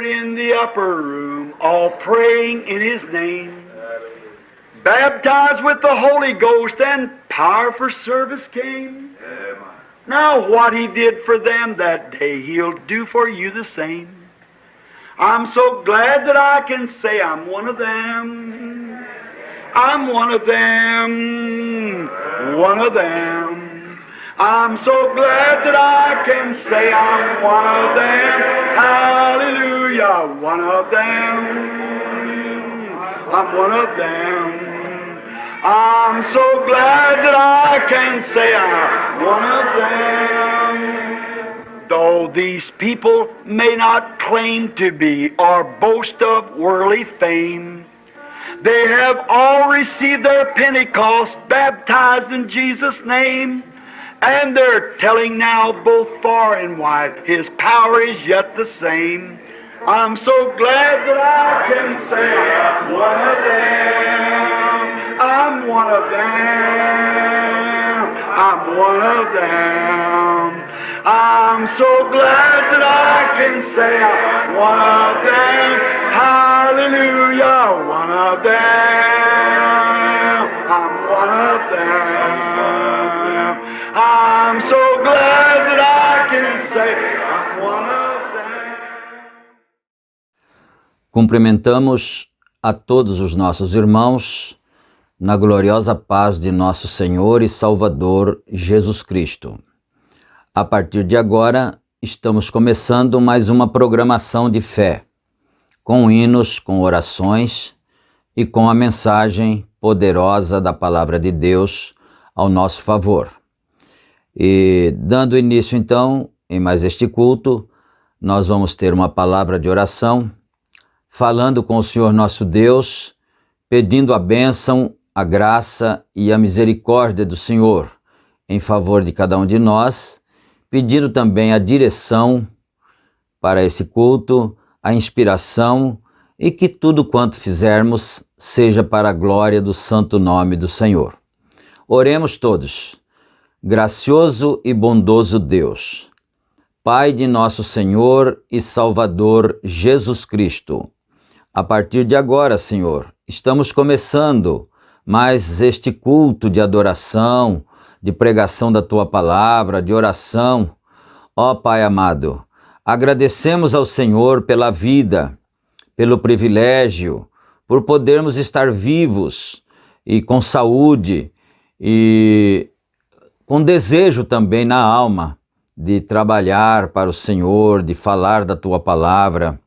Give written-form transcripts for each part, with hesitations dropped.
gathered in the upper room, all praying in His name. Baptized with the Holy Ghost and power for service came. Now what He did for them that day, He'll do for you the same. I'm so glad that I can say I'm one of them. I'm one of them. One of them. I'm so glad that I can say I'm one of them. Hallelujah. One of them. I'm one of them. I'm so glad that I can say I'm one of them. Though these people may not claim to be or boast of worldly fame, they have all received their Pentecost, baptized in Jesus' name, and they're telling now both far and wide His power is yet the same. I'm so glad that I can say I'm one of them. I'm one of them. I'm one of them. I'm so glad that I can say I'm one of them. Hallelujah, one of them. I'm one of them. I'm so glad that I can say I'm one of them. Cumprimentamos a todos os nossos irmãos na gloriosa paz de nosso Senhor e Salvador Jesus Cristo. A partir de agora, estamos começando mais uma programação de fé, com hinos, com orações e com a mensagem poderosa da Palavra de Deus ao nosso favor. E dando início então, em mais este culto, nós vamos ter uma palavra de oração, falando com o Senhor nosso Deus, pedindo a bênção, a graça e a misericórdia do Senhor em favor de cada um de nós, pedindo também a direção para esse culto, a inspiração e que tudo quanto fizermos seja para a glória do santo nome do Senhor. Oremos todos. Gracioso e bondoso Deus, Pai de nosso Senhor e Salvador Jesus Cristo, a partir de agora, Senhor, estamos começando mais este culto de adoração, de pregação da Tua Palavra, de oração. Ó Pai amado, agradecemos ao Senhor pela vida, pelo privilégio, por podermos estar vivos e com saúde e com desejo também na alma de trabalhar para o Senhor, de falar da Tua Palavra,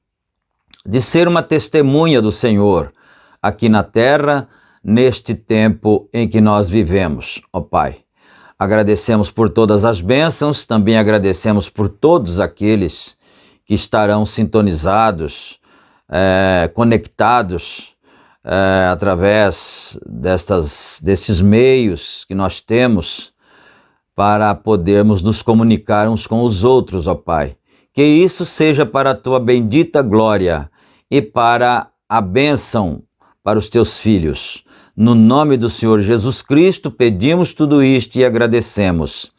de ser uma testemunha do Senhor aqui na terra, neste tempo em que nós vivemos, ó Pai. Agradecemos por todas as bênçãos, também agradecemos por todos aqueles que estarão sintonizados, conectados através destes meios que nós temos para podermos nos comunicar uns com os outros, ó Pai. Que isso seja para a Tua bendita glória e para a bênção para os Teus filhos. No nome do Senhor Jesus Cristo, pedimos tudo isto e agradecemos,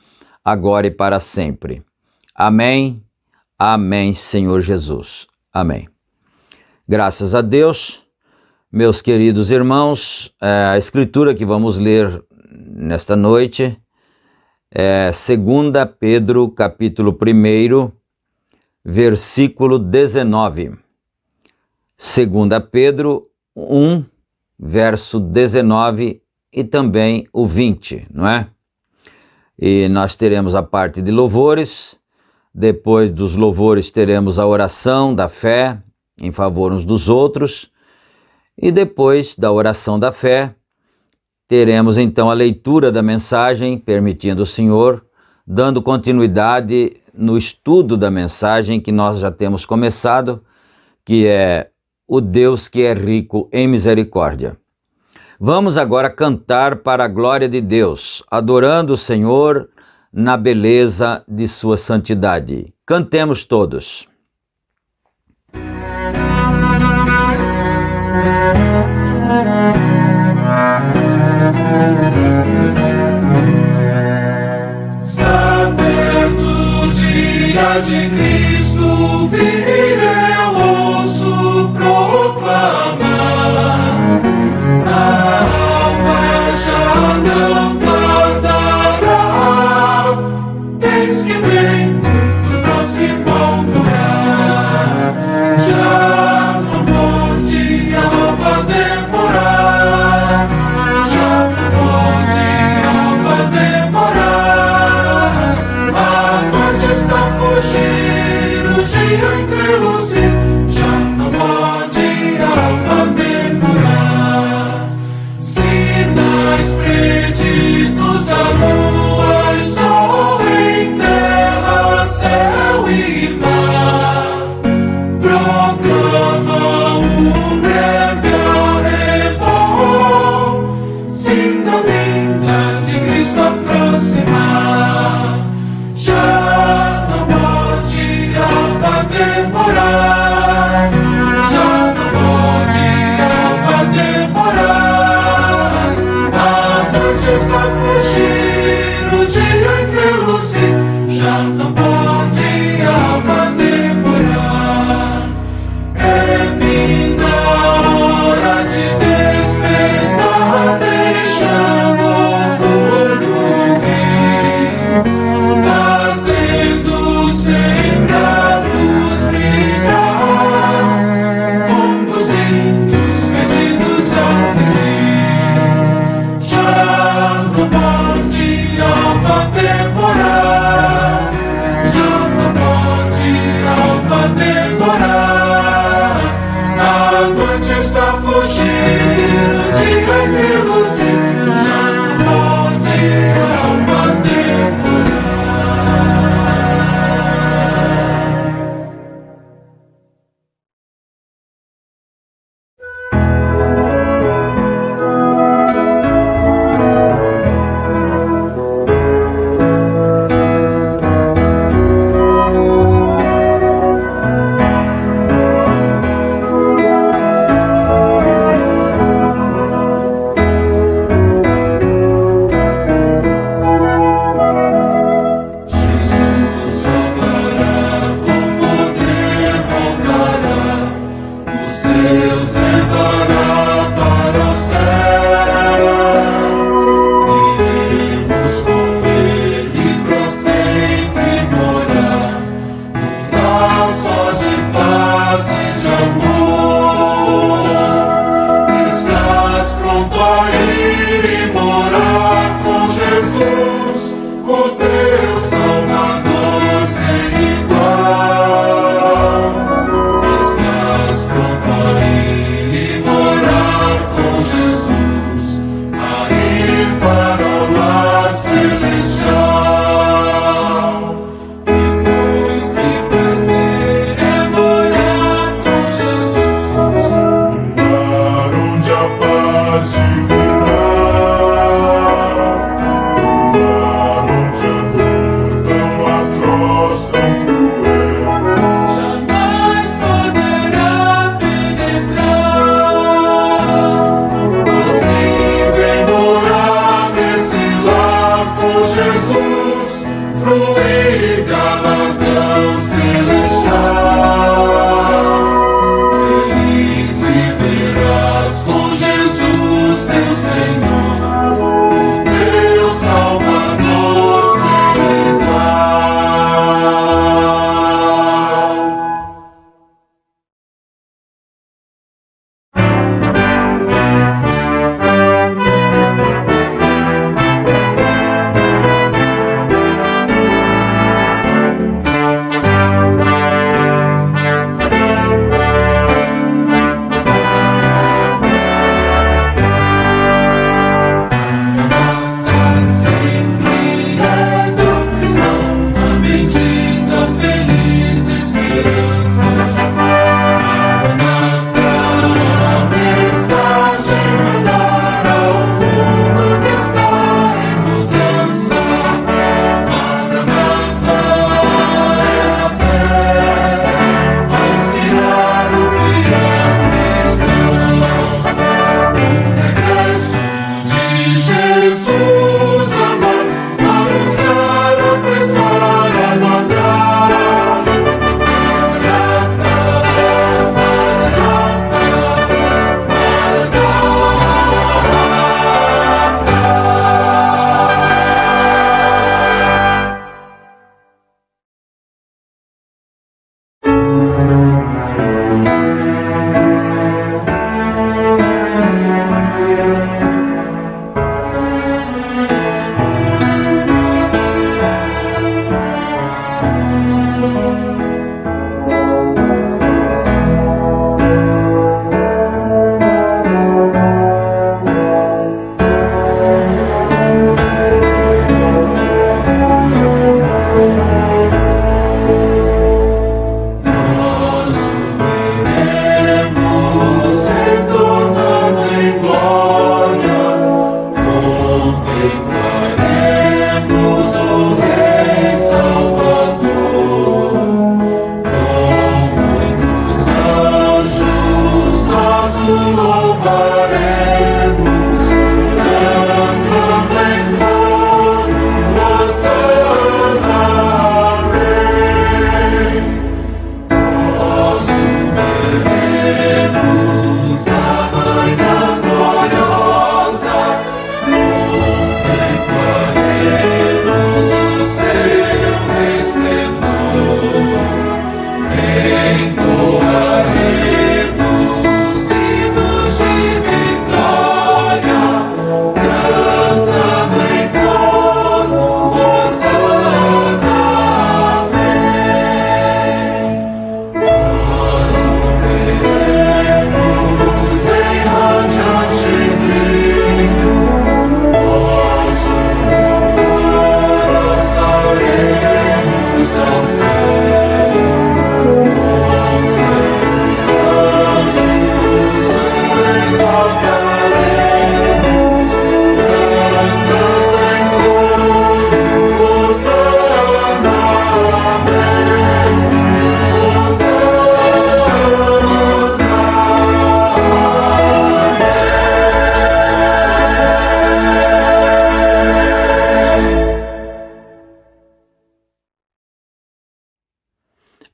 agora e para sempre. Amém, amém, Senhor Jesus. Amém. Graças a Deus, meus queridos irmãos, a escritura que vamos ler nesta noite é 2 Pedro, capítulo 1, versículo 19. 2 Pedro 1, verso 19 e também o 20, não é? E nós teremos a parte de louvores, depois dos louvores teremos a oração da fé em favor uns dos outros, e depois da oração da fé, teremos então a leitura da mensagem, permitindo o Senhor, dando continuidade no estudo da mensagem que nós já temos começado, que é o Deus que é rico em misericórdia. Vamos agora cantar para a glória de Deus, adorando o Senhor na beleza de sua santidade. Cantemos todos. Está perto o dia de Cristo vir, eu amar. A alva já não tardará. Eis que vem muito próximo alvorar. Já no monte a alva demorar. Já no monte a alva demorar. A noite está fugindo, o dia entreluzir. Já não pode a alva demorar. Sinais preditos da lua e sol em terra, céu e mar proclamam o breve arrebol, sim, da vinda de Cristo aproximar. Já não pode a alva demorar. Já não pode a alva demorar. A noite está fugindo, o dia entreluzir. Já não pode a alva demorar. É vinda a hora de despertar, deixando o noturno vir, fazendo sempre a luz brilhar, conduzindo os perdidos ao redil. Já não pode a alva demorar.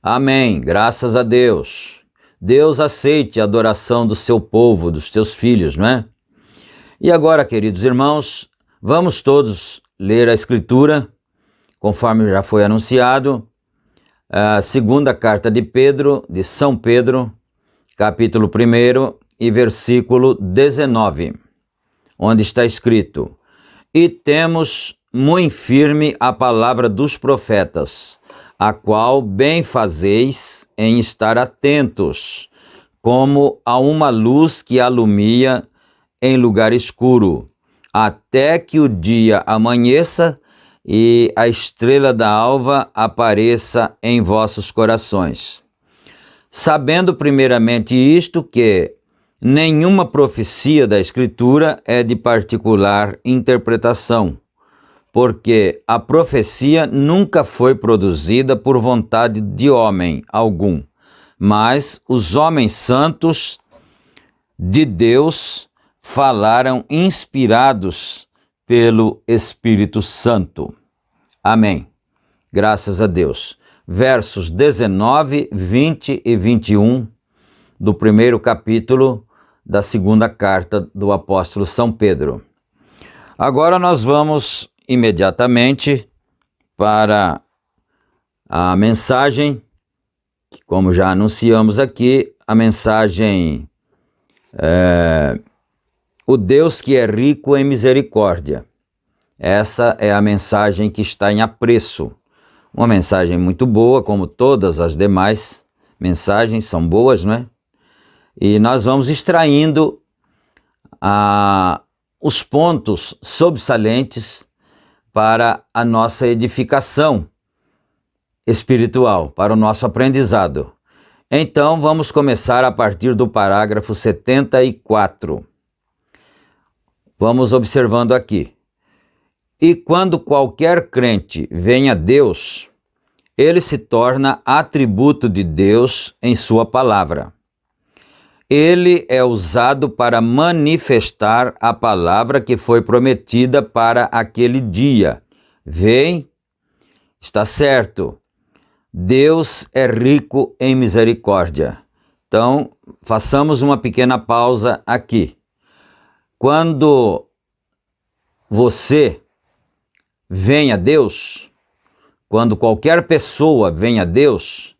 Amém, graças a Deus. Deus aceite a adoração do seu povo, dos teus filhos, não é? E agora, queridos irmãos, vamos todos ler a Escritura, conforme já foi anunciado, a segunda carta de Pedro, de São Pedro, capítulo 1 e versículo 19, onde está escrito: E temos muito firme a palavra dos profetas, a qual bem fazeis em estar atentos, como a uma luz que alumia em lugar escuro, até que o dia amanheça e a estrela da alva apareça em vossos corações. Sabendo primeiramente isto, que nenhuma profecia da Escritura é de particular interpretação, porque a profecia nunca foi produzida por vontade de homem algum, mas os homens santos de Deus falaram inspirados pelo Espírito Santo. Amém. Graças a Deus. Versos 19, 20 e 21 do primeiro capítulo da segunda carta do apóstolo São Pedro. Agora nós vamos imediatamente para a mensagem, como já anunciamos aqui, a mensagem O Deus que é rico em misericórdia. Essa é a mensagem que está em apreço. Uma mensagem muito boa, como todas as demais mensagens são boas, não é? E nós vamos extraindo os pontos sobressalentes para a nossa edificação espiritual, para o nosso aprendizado. Então, vamos começar a partir do parágrafo 74. Vamos observando aqui. E quando qualquer crente vem a Deus, ele se torna atributo de Deus em sua palavra. Ele é usado para manifestar a palavra que foi prometida para aquele dia. Vem, está certo. Deus é rico em misericórdia. Então, façamos uma pequena pausa aqui. Quando você vem a Deus, quando qualquer pessoa vem a Deus,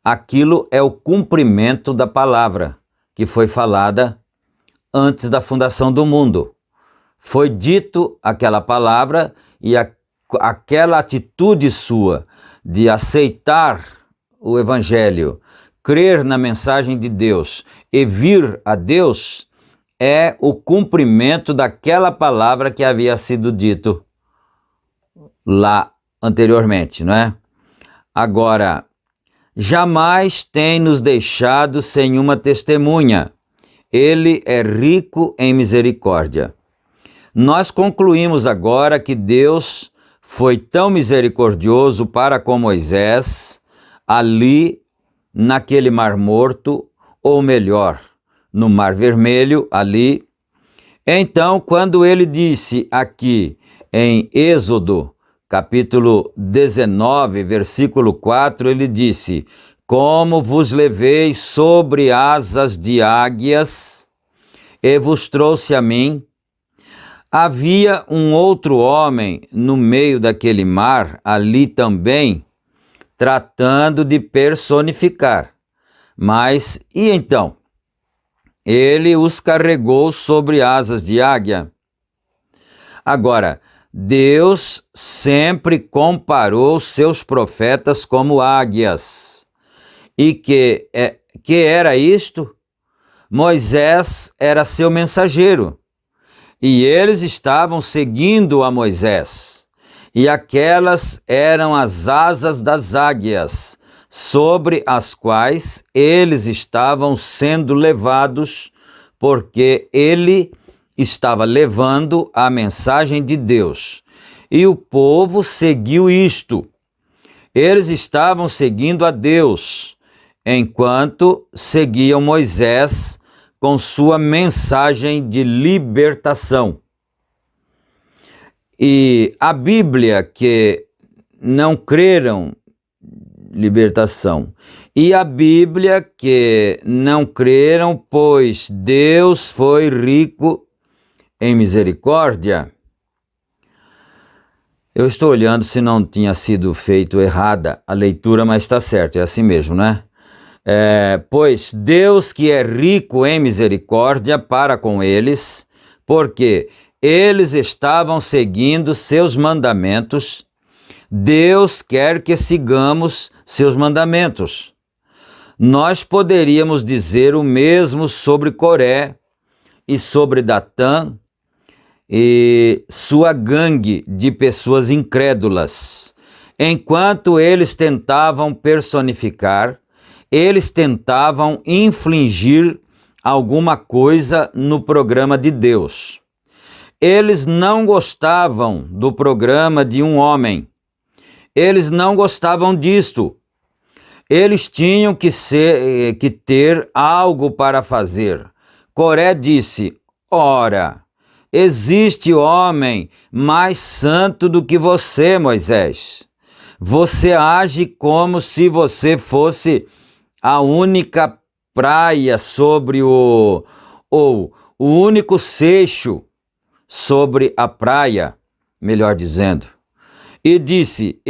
aquilo é o cumprimento da palavra que foi falada antes da fundação do mundo. Foi dito aquela palavra e aquela atitude sua de aceitar o Evangelho, crer na mensagem de Deus e vir a Deus é o cumprimento daquela palavra que havia sido dito lá anteriormente, não é? Agora, jamais tem nos deixado sem uma testemunha. Ele é rico em misericórdia. Nós concluímos agora que Deus foi tão misericordioso para com Moisés, ali naquele Mar Morto, ou melhor, no Mar Vermelho, ali. Então, quando ele disse aqui em Êxodo, capítulo 19, versículo 4, ele disse: Como vos levei sobre asas de águias e vos trouxe a mim. Havia um outro homem no meio daquele mar, ali também, tratando de personificar. Mas, e então? Ele os carregou sobre asas de águia. Agora, Deus sempre comparou seus profetas como águias. E que era isto? Moisés era seu mensageiro. E eles estavam seguindo a Moisés. e aquelas eram as asas das águias, sobre as quais eles estavam sendo levados, porque ele estava levando a mensagem de Deus. E o povo seguiu isto. Eles estavam seguindo a Deus, enquanto seguiam Moisés com sua mensagem de libertação. E a Bíblia que não creram, libertação. E a Bíblia que não creram, pois Deus foi rico em misericórdia. Eu estou olhando se não tinha sido feito errada a leitura, mas está certo, é assim mesmo, né? Pois Deus que é rico em misericórdia para com eles, porque eles estavam seguindo seus mandamentos. Deus quer que sigamos seus mandamentos. Nós poderíamos dizer o mesmo sobre Coré e sobre Datã e sua gangue de pessoas incrédulas. Enquanto eles tentavam personificar, eles tentavam infligir alguma coisa no programa de Deus. Eles não gostavam do programa de um homem. Eles não gostavam disto. Eles tinham que ter algo para fazer. Coré disse: ora, existe homem mais santo do que você, Moisés. Você age como se você fosse a única praia sobre ou o único seixo sobre a praia, melhor dizendo. E disse: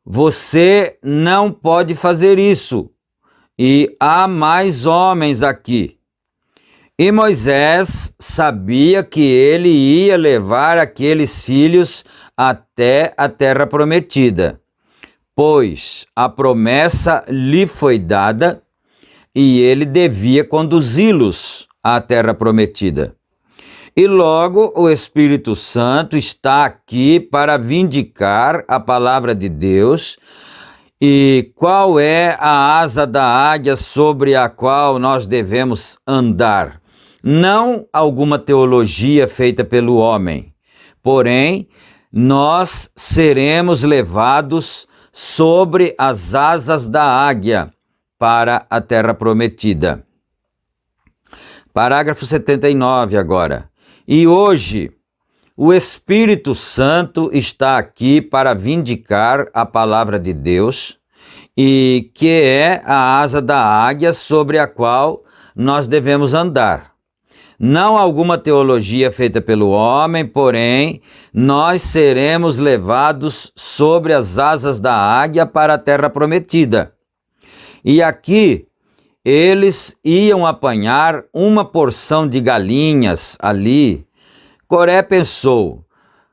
você não pode fazer isso, e há mais homens aqui. E Moisés sabia que ele ia levar aqueles filhos até a terra prometida, pois a promessa lhe foi dada e ele devia conduzi-los à terra prometida. E logo o Espírito Santo está aqui para vindicar a palavra de Deus. E qual é a asa da águia sobre a qual nós devemos andar? Não alguma teologia feita pelo homem, porém, nós seremos levados sobre as asas da águia para a terra prometida. Parágrafo 79 agora. E hoje, o Espírito Santo está aqui para vindicar a palavra de Deus, e que é a asa da águia sobre a qual nós devemos andar. Não alguma teologia feita pelo homem, porém, nós seremos levados sobre as asas da águia para a terra prometida. E aqui, eles iam apanhar uma porção de galinhas ali. Coré pensou: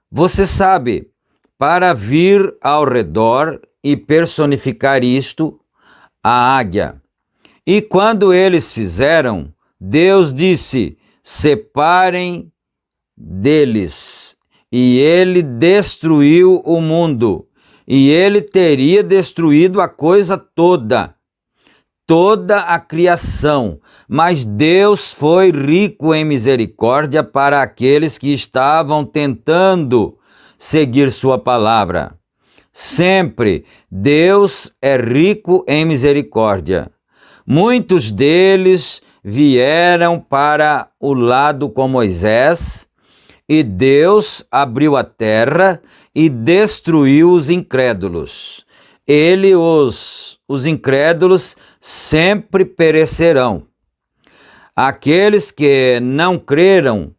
você sabe, para vir ao redor e personificar isto, a águia. E quando eles fizeram, Deus disse: separem deles. E ele destruiu o mundo, e ele teria destruído a coisa toda a criação, mas Deus foi rico em misericórdia para aqueles que estavam tentando seguir sua palavra. Sempre Deus é rico em misericórdia. Muitos deles vieram para o lado com Moisés, e Deus abriu a terra e destruiu os incrédulos. Os incrédulos sempre perecerão. Aqueles que não creram,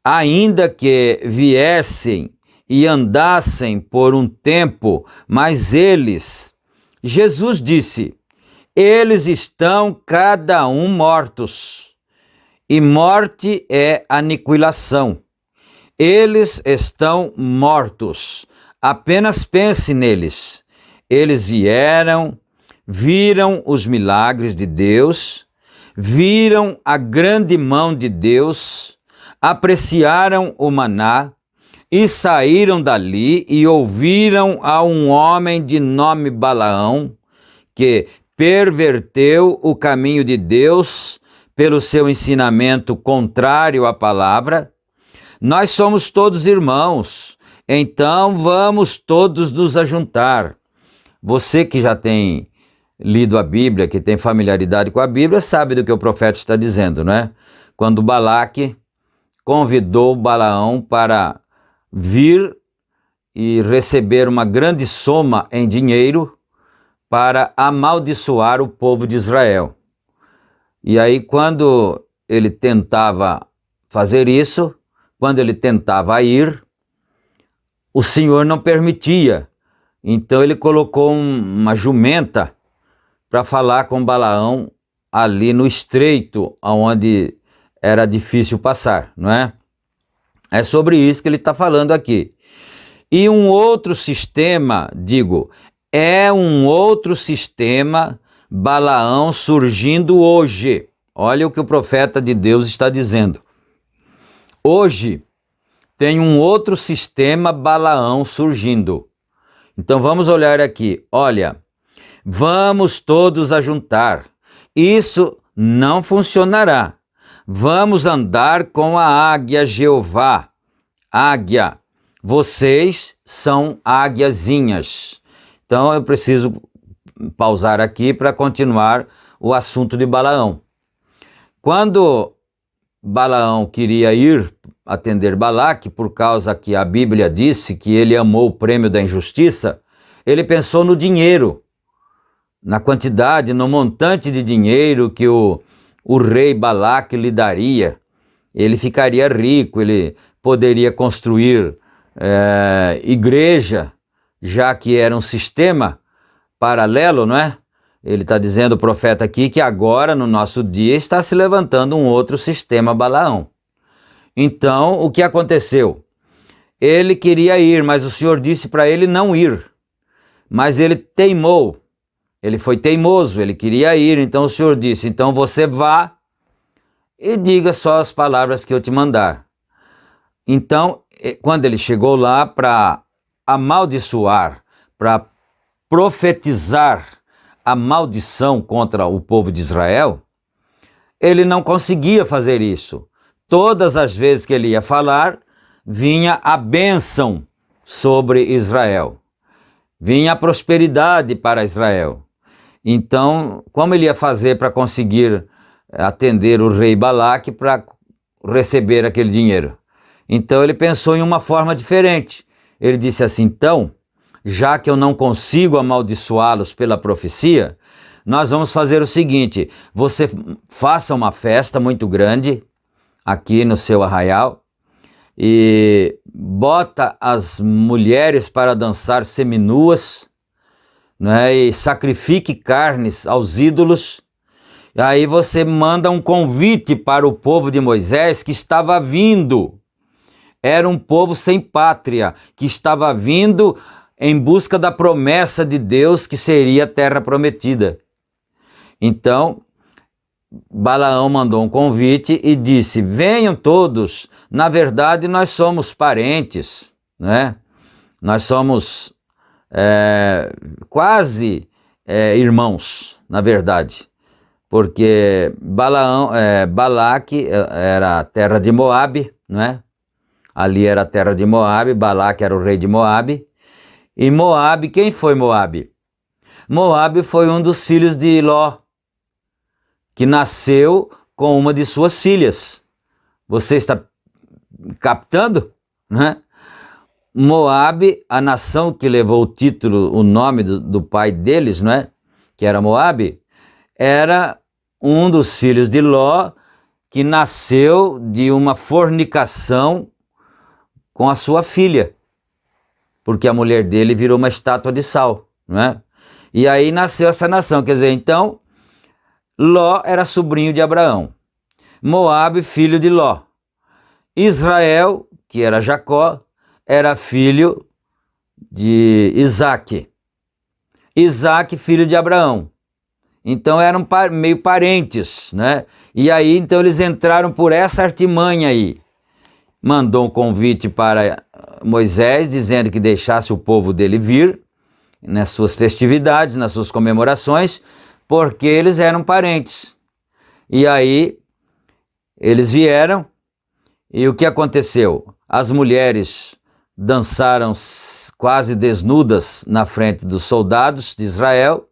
ainda que viessem e andassem por um tempo, mas Jesus disse: eles estão cada um mortos, e morte é aniquilação. Eles estão mortos, apenas pense neles. Eles vieram, viram os milagres de Deus, viram a grande mão de Deus, apreciaram o maná, E saíram dali e ouviram a um homem de nome Balaão, que perverteu o caminho de Deus pelo seu ensinamento contrário à palavra. Nós somos todos irmãos, então vamos todos nos ajuntar. Você que já tem lido a Bíblia, que tem familiaridade com a Bíblia, sabe do que o profeta está dizendo, não é? Quando Balaque convidou Balaão para vir e receber uma grande soma em dinheiro para amaldiçoar o povo de Israel. E aí, quando ele tentava fazer isso, quando ele tentava ir, o Senhor não permitia. Então ele colocou uma jumenta para falar com Balaão ali no estreito, onde era difícil passar, não é? É sobre isso que ele está falando aqui. E um outro sistema, é um outro sistema Balaão surgindo hoje. Olha o que o profeta de Deus está dizendo. Hoje tem um outro sistema Balaão surgindo. Então vamos olhar aqui. Olha, vamos todos ajuntar. Isso não funcionará. Vamos andar com a águia Jeová. Águia, vocês são águiazinhas. Então eu preciso pausar aqui para continuar o assunto de Balaão. Quando Balaão queria ir atender Balaque, por causa que a Bíblia disse que ele amou o prêmio da injustiça, ele pensou no dinheiro, na quantidade, no montante de dinheiro que o rei Balaque lhe daria. Ele ficaria rico, ele poderia construir igreja, já que era um sistema paralelo, não é? Ele está dizendo, o profeta aqui, que agora, no nosso dia, está se levantando um outro sistema Balaão. Então, o que aconteceu? Ele queria ir, mas o Senhor disse para ele não ir. Mas ele teimou, ele foi teimoso, ele queria ir, então o Senhor disse, então você vá e diga só as palavras que eu te mandar. Então, quando ele chegou lá para amaldiçoar, para profetizar a maldição contra o povo de Israel, ele não conseguia fazer isso. Todas as vezes que ele ia falar, vinha a bênção sobre Israel. Vinha a prosperidade para Israel. Então, como ele ia fazer para conseguir atender o rei Balaque para receber aquele dinheiro? Então ele pensou em uma forma diferente. Ele disse assim, então, já que eu não consigo amaldiçoá-los pela profecia, nós vamos fazer o seguinte, você faça uma festa muito grande aqui no seu arraial e bota as mulheres para dançar seminuas, né, e sacrifique carnes aos ídolos. E aí você manda um convite para o povo de Moisés que estava vindo. Era um povo sem pátria, que estava vindo em busca da promessa de Deus que seria a terra prometida. Então, Balaão mandou um convite e disse, venham todos, na verdade nós somos parentes, né? Nós somos quase irmãos, na verdade, porque Balaque era a terra de Moabe, né? Ali era a terra de Moabe, Balaque era o rei de Moabe. E Moabe, quem foi Moabe? Moabe foi um dos filhos de Ló, que nasceu com uma de suas filhas. Você está captando? Né? Moabe, a nação que levou o título, o nome do pai deles, não é? Que era Moabe, era um dos filhos de Ló, que nasceu de uma fornicação com a sua filha, porque a mulher dele virou uma estátua de sal, não é? E aí nasceu essa nação, quer dizer, então, Ló era sobrinho de Abraão, Moabe, filho de Ló, Israel, que era Jacó, era filho de Isaque, Isaque, filho de Abraão. Então eram meio parentes, né? E aí, então, eles entraram por essa artimanha aí. mandou um convite para Moisés, dizendo que deixasse o povo dele vir nas suas festividades, nas suas comemorações, porque eles eram parentes. E aí eles vieram, e o que aconteceu? As mulheres dançaram quase desnudas na frente dos soldados de Israel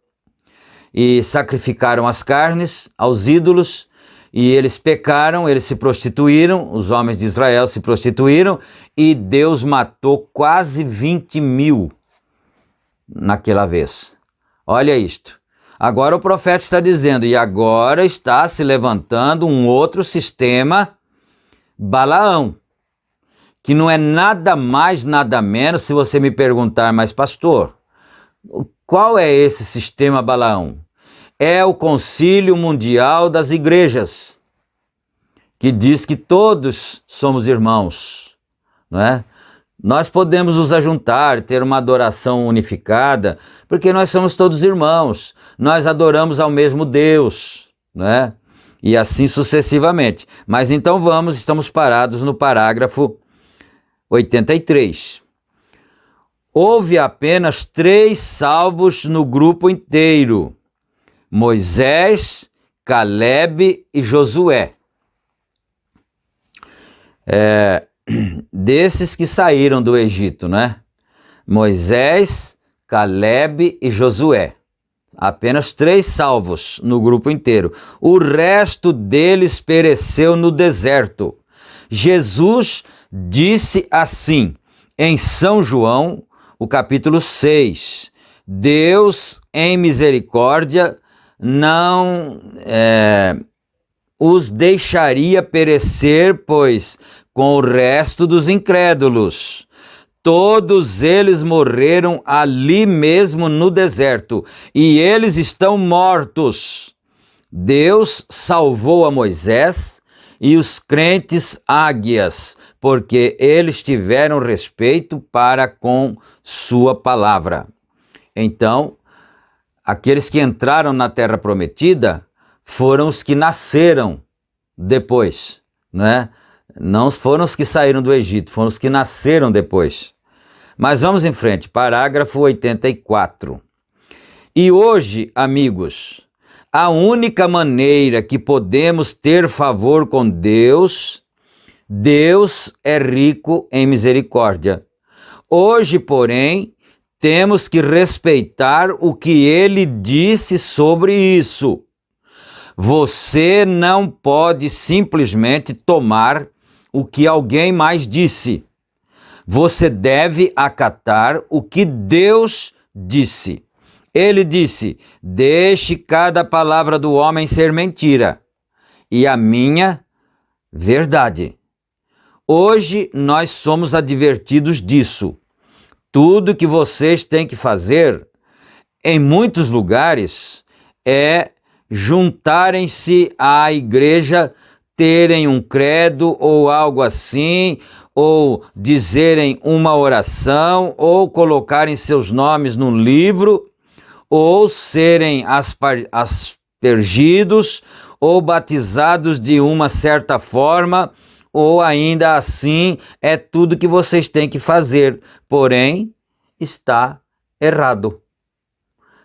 e sacrificaram as carnes aos ídolos, e eles pecaram, eles se prostituíram, os homens de Israel se prostituíram, e Deus matou quase 20.000 naquela vez. Olha isto. Agora o profeta está dizendo, e agora está se levantando um outro sistema, Balaão, que não é nada mais, nada menos, se você me perguntar, mas pastor, qual é esse sistema Balaão? É o Concílio Mundial das Igrejas, que diz que todos somos irmãos, não é? Nós podemos nos ajuntar, ter uma adoração unificada, porque nós somos todos irmãos, nós adoramos ao mesmo Deus, não é? E assim sucessivamente. Mas então estamos parados no parágrafo 83. Houve apenas 3 salvos no grupo inteiro: Moisés, Calebe e Josué. Desses que saíram do Egito, né? Moisés, Calebe e Josué. Apenas 3 salvos no grupo inteiro. O resto deles pereceu no deserto. Jesus disse assim, em São João, o capítulo 6, Deus em misericórdia não os deixaria perecer, pois com o resto dos incrédulos. Todos eles morreram ali mesmo no deserto, e eles estão mortos. Deus salvou a Moisés e os crentes águias, porque eles tiveram respeito para com sua palavra. Então, aqueles que entraram na terra prometida foram os que nasceram depois, né? Não foram os que saíram do Egito, foram os que nasceram depois. Mas vamos em frente, parágrafo 84. E hoje, amigos, a única maneira que podemos ter favor com Deus, Deus é rico em misericórdia. Hoje, porém, temos que respeitar o que ele disse sobre isso. Você não pode simplesmente tomar o que alguém mais disse. Você deve acatar o que Deus disse. Ele disse, deixe cada palavra do homem ser mentira, e a minha, verdade. Hoje nós somos advertidos disso. Tudo que vocês têm que fazer, em muitos lugares, é juntarem-se à igreja, terem um credo ou algo assim, ou dizerem uma oração, ou colocarem seus nomes num livro, ou serem aspergidos, ou batizados de uma certa forma, ou ainda assim é tudo que vocês têm que fazer, porém está errado.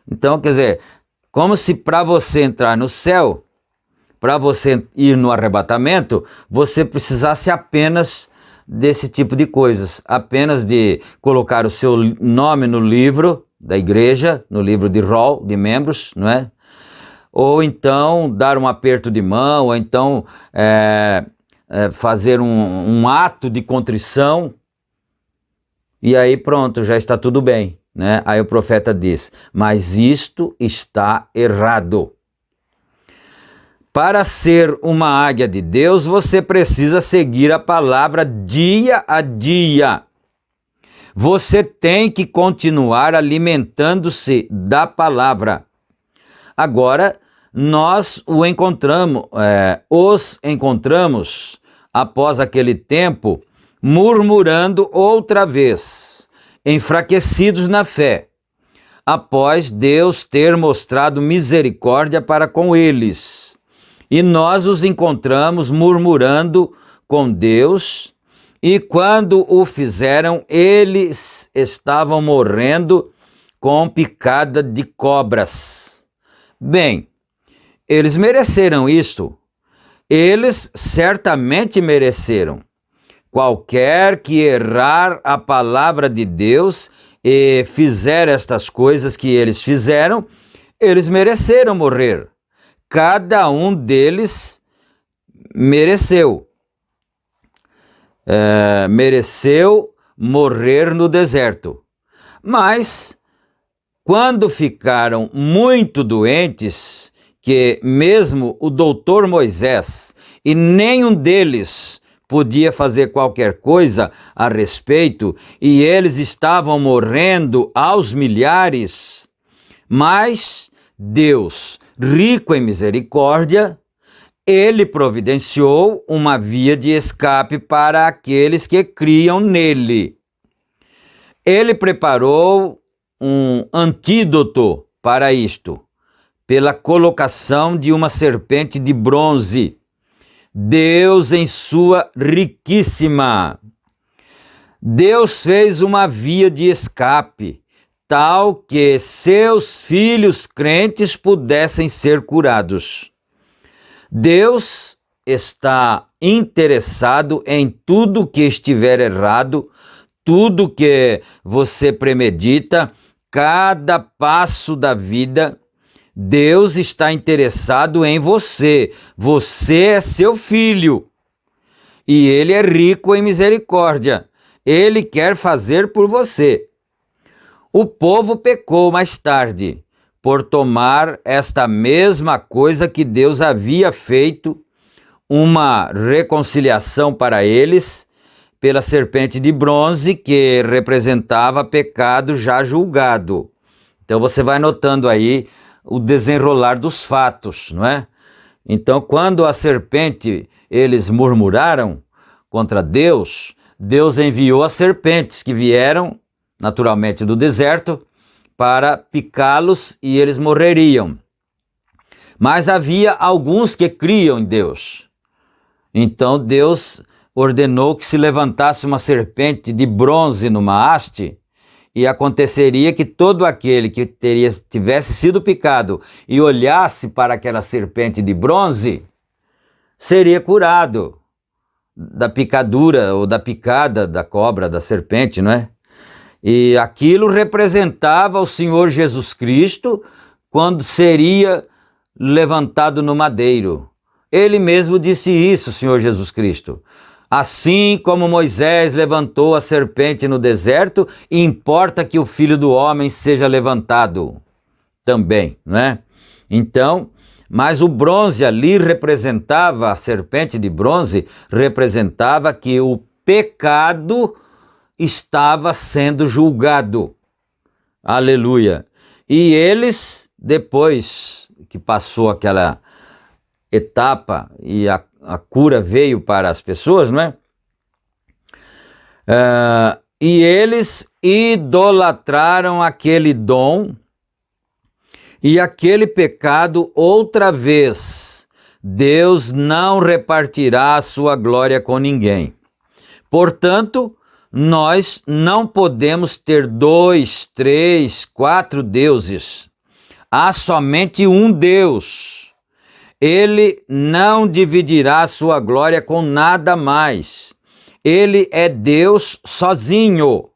Então, quer dizer, como se para você entrar no céu, para você ir no arrebatamento, você precisasse apenas desse tipo de coisas, apenas de colocar o seu nome no livro da igreja, no livro de rol de membros, não é? Ou então dar um aperto de mão, ou então fazer um ato de contrição, e aí pronto, já está tudo bem, né? Aí o profeta diz, mas isto está errado. Para ser uma águia de Deus, você precisa seguir a palavra dia a dia. Você tem que continuar alimentando-se da palavra. Agora, nós os encontramos, após aquele tempo, murmurando outra vez, enfraquecidos na fé, após Deus ter mostrado misericórdia para com eles. E nós os encontramos murmurando com Deus E quando o fizeram, eles estavam morrendo com picada de cobras. Bem, eles mereceram isto. Eles certamente mereceram. Qualquer que errar a palavra de Deus e fizer estas coisas que eles fizeram, eles mereceram morrer. Cada um deles mereceu. Mereceu morrer no deserto. Mas, quando ficaram muito doentes, que mesmo o doutor Moisés e nenhum deles podia fazer qualquer coisa a respeito, e eles estavam morrendo aos milhares, mas Deus, rico em misericórdia, Ele providenciou uma via de escape para aqueles que criam nele. Ele preparou um antídoto para isto, pela colocação de uma serpente de bronze. Deus, em sua Deus fez uma via de escape, tal que seus filhos crentes pudessem ser curados. Deus está interessado em tudo que estiver errado, tudo que você premedita, cada passo da vida. Deus está interessado em você. Você é seu filho. E Ele é rico em misericórdia. Ele quer fazer por você. O povo pecou mais tarde, por tomar esta mesma coisa que Deus havia feito, uma reconciliação para eles, pela serpente de bronze, que representava pecado já julgado. Então você vai notando aí o desenrolar dos fatos, não é? Então, quando a serpente, eles murmuraram contra Deus, Deus enviou as serpentes que vieram, naturalmente, do deserto, para picá-los e eles morreriam. Mas havia alguns que criam em Deus. Então Deus ordenou que se levantasse uma serpente de bronze numa haste, e aconteceria que todo aquele que tivesse sido picado e olhasse para aquela serpente de bronze, seria curado da picadura ou da picada da cobra, da serpente, não é? E aquilo representava o Senhor Jesus Cristo quando seria levantado no madeiro. Ele mesmo disse isso, Senhor Jesus Cristo. Assim como Moisés levantou a serpente no deserto, importa que o Filho do Homem seja levantado também, né? Então, mas o bronze ali representava, a serpente de bronze representava que o pecado estava sendo julgado. Aleluia! E eles, depois que passou aquela etapa e a cura veio para as pessoas, não é? E eles idolatraram aquele dom e aquele pecado outra vez. Deus não repartirá a sua glória com ninguém. Portanto, nós não podemos ter 2, 3, 4 deuses. Há somente um Deus. Ele não dividirá sua glória com nada mais. Ele é Deus sozinho.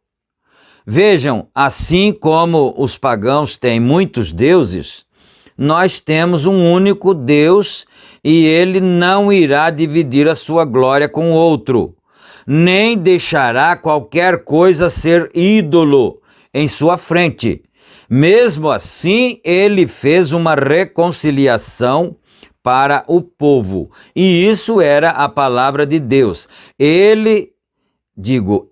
Vejam, assim como os pagãos têm muitos deuses, nós temos um único Deus e ele não irá dividir a sua glória com outro, nem deixará qualquer coisa ser ídolo em sua frente. Mesmo assim, ele fez uma reconciliação para o povo, e isso era a palavra de Deus.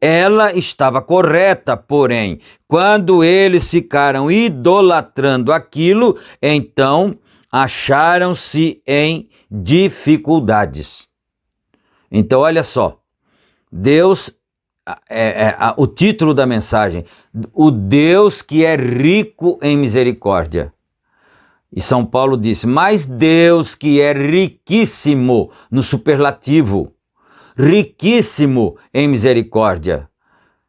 Ela estava correta, porém, quando eles ficaram idolatrando aquilo, então acharam-se em dificuldades. Então, olha só, Deus, o título da mensagem, o Deus que é rico em misericórdia. E São Paulo disse, mas Deus que é riquíssimo no superlativo, riquíssimo em misericórdia.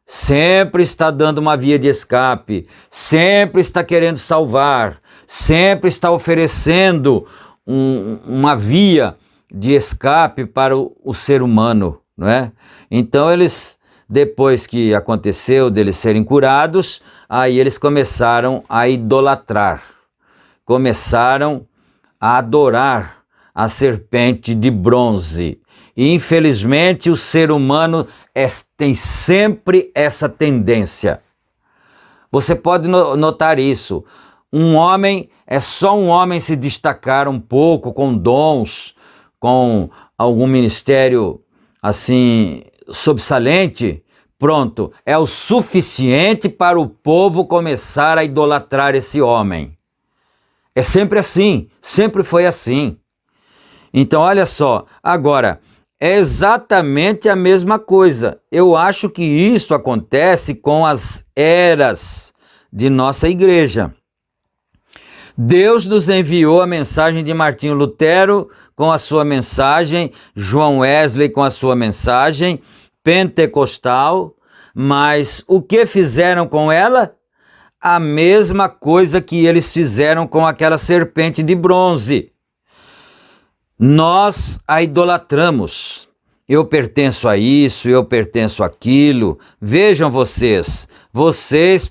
Sempre está dando uma via de escape, sempre está querendo salvar, sempre está oferecendo uma via de escape para o ser humano, não é? Então eles, depois que aconteceu deles serem curados, aí eles começaram a idolatrar, começaram a adorar a serpente de bronze. E infelizmente o ser humano tem sempre essa tendência. Você pode notar isso. É só um homem se destacar um pouco com dons, com algum ministério assim sobressalente, pronto, é o suficiente para o povo começar a idolatrar esse homem. É sempre assim, sempre foi assim. Então olha só, agora, é exatamente a mesma coisa. Eu acho que isso acontece com as eras de nossa igreja. Deus nos enviou a mensagem de Martinho Lutero com a sua mensagem, João Wesley com a sua mensagem pentecostal, mas o que fizeram com ela? A mesma coisa que eles fizeram com aquela serpente de bronze. Nós a idolatramos. Eu pertenço a isso, eu pertenço àquilo. Vejam vocês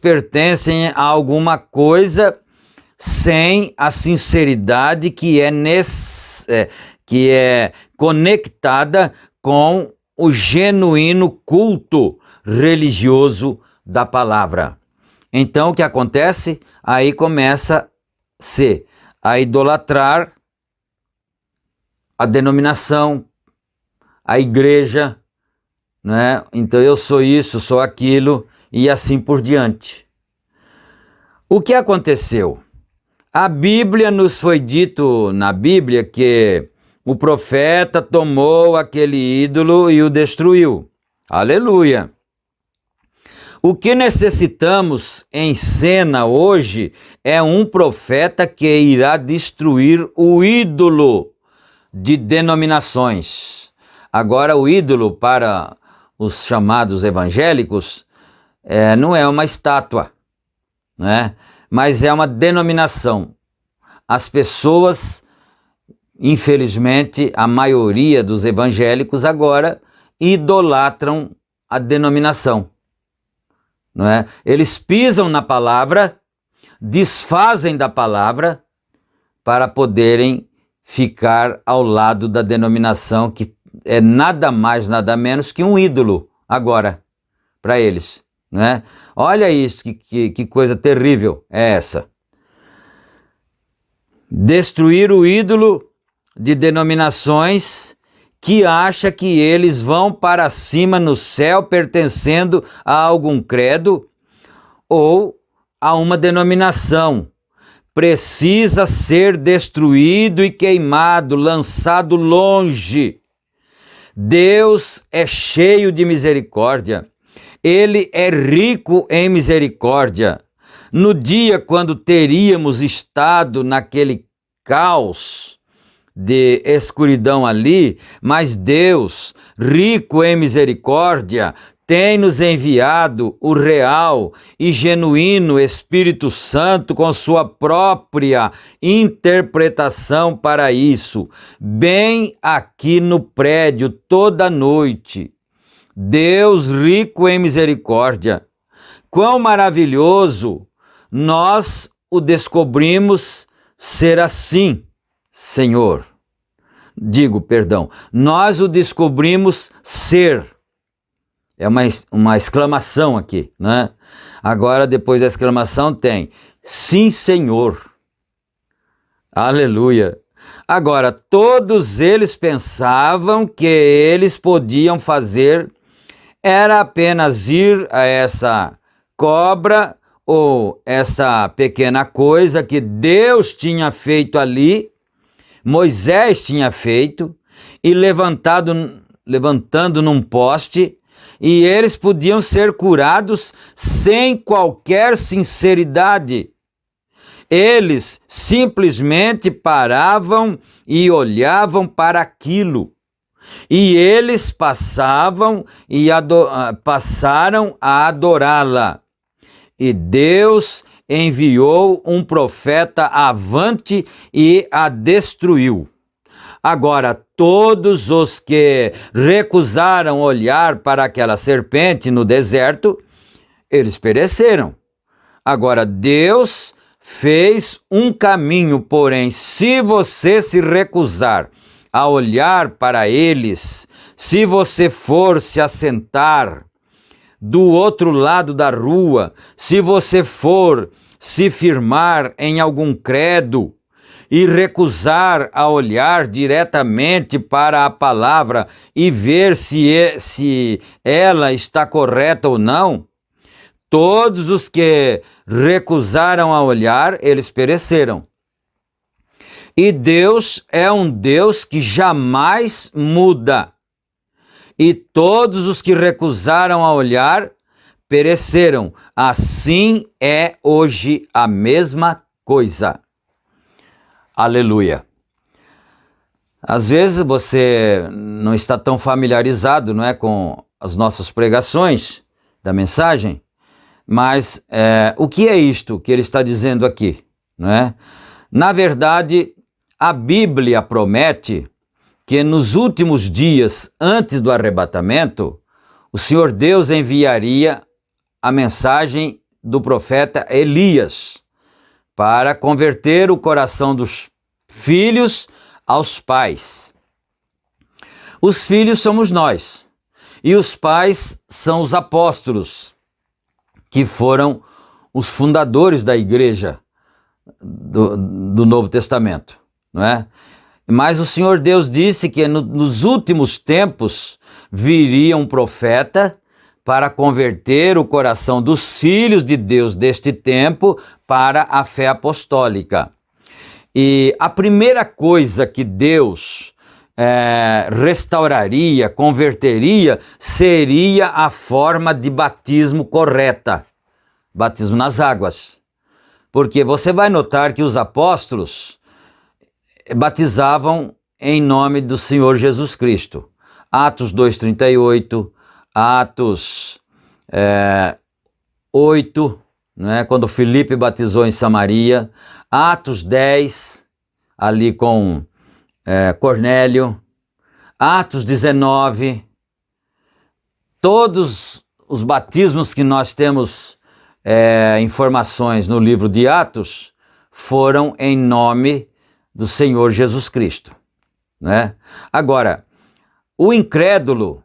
pertencem a alguma coisa sem a sinceridade que é conectada com o genuíno culto religioso da palavra. Então o que acontece? Aí começa-se a idolatrar a denominação, a igreja, né? Então eu sou isso, sou aquilo e assim por diante. O que aconteceu? A Bíblia nos foi dito na Bíblia que o profeta tomou aquele ídolo e o destruiu. Aleluia! O que necessitamos em cena hoje é um profeta que irá destruir o ídolo de denominações. Agora, o ídolo para os chamados evangélicos não é uma estátua, né? Mas é uma denominação. As pessoas, infelizmente, a maioria dos evangélicos agora idolatram a denominação, não é? Eles pisam na palavra, desfazem da palavra para poderem ficar ao lado da denominação, que é nada mais, nada menos que um ídolo agora, para eles, né? Olha isso, que coisa terrível é essa. Destruir o ídolo de denominações que acha que eles vão para cima no céu pertencendo a algum credo ou a uma denominação. Precisa ser destruído e queimado, lançado longe. Deus é cheio de misericórdia. Ele é rico em misericórdia. No dia quando teríamos estado naquele caos de escuridão ali, mas Deus, rico em misericórdia, tem nos enviado o real e genuíno Espírito Santo com sua própria interpretação para isso, bem aqui no prédio, toda noite. Deus rico em misericórdia. Quão maravilhoso nós o descobrimos ser assim, Senhor. Nós o descobrimos ser. É uma exclamação aqui, né? Agora, depois da exclamação, tem sim, Senhor. Aleluia. Agora, todos eles pensavam que eles podiam fazer era apenas ir a essa cobra ou essa pequena coisa que Deus tinha feito ali, Moisés tinha feito, e levantando num poste, e eles podiam ser curados sem qualquer sinceridade. Eles simplesmente paravam e olhavam para aquilo. e eles passaram a adorá-la. E Deus enviou um profeta avante e a destruiu. Agora, todos os que recusaram olhar para aquela serpente no deserto, eles pereceram. Agora, Deus fez um caminho, porém, se você se recusar a olhar para eles, se você for se assentar do outro lado da rua, se você for se firmar em algum credo e recusar a olhar diretamente para a palavra e ver se ela está correta ou não, todos os que recusaram a olhar, eles pereceram. E Deus é um Deus que jamais muda. E todos os que recusaram a olhar, pereceram. Assim é hoje a mesma coisa. Aleluia. Às vezes você não está tão familiarizado, não é, com as nossas pregações da mensagem, mas o que é isto que ele está dizendo aqui, não é? Na verdade, a Bíblia promete que nos últimos dias, antes do arrebatamento, o Senhor Deus enviaria a mensagem do profeta Elias para converter o coração dos filhos aos pais. Os filhos somos nós, e os pais são os apóstolos, que foram os fundadores da igreja do Novo Testamento, não é? Mas o Senhor Deus disse que nos últimos tempos viria um profeta para converter o coração dos filhos de Deus deste tempo para a fé apostólica. E a primeira coisa que Deus restauraria, converteria, seria a forma de batismo correta, batismo nas águas. Porque você vai notar que os apóstolos batizavam em nome do Senhor Jesus Cristo. Atos 2:38, Atos 8, né, quando Filipe batizou em Samaria, Atos 10, ali com Cornélio, Atos 19, todos os batismos que nós temos informações no livro de Atos foram em nome do Senhor Jesus Cristo, né? Agora, o incrédulo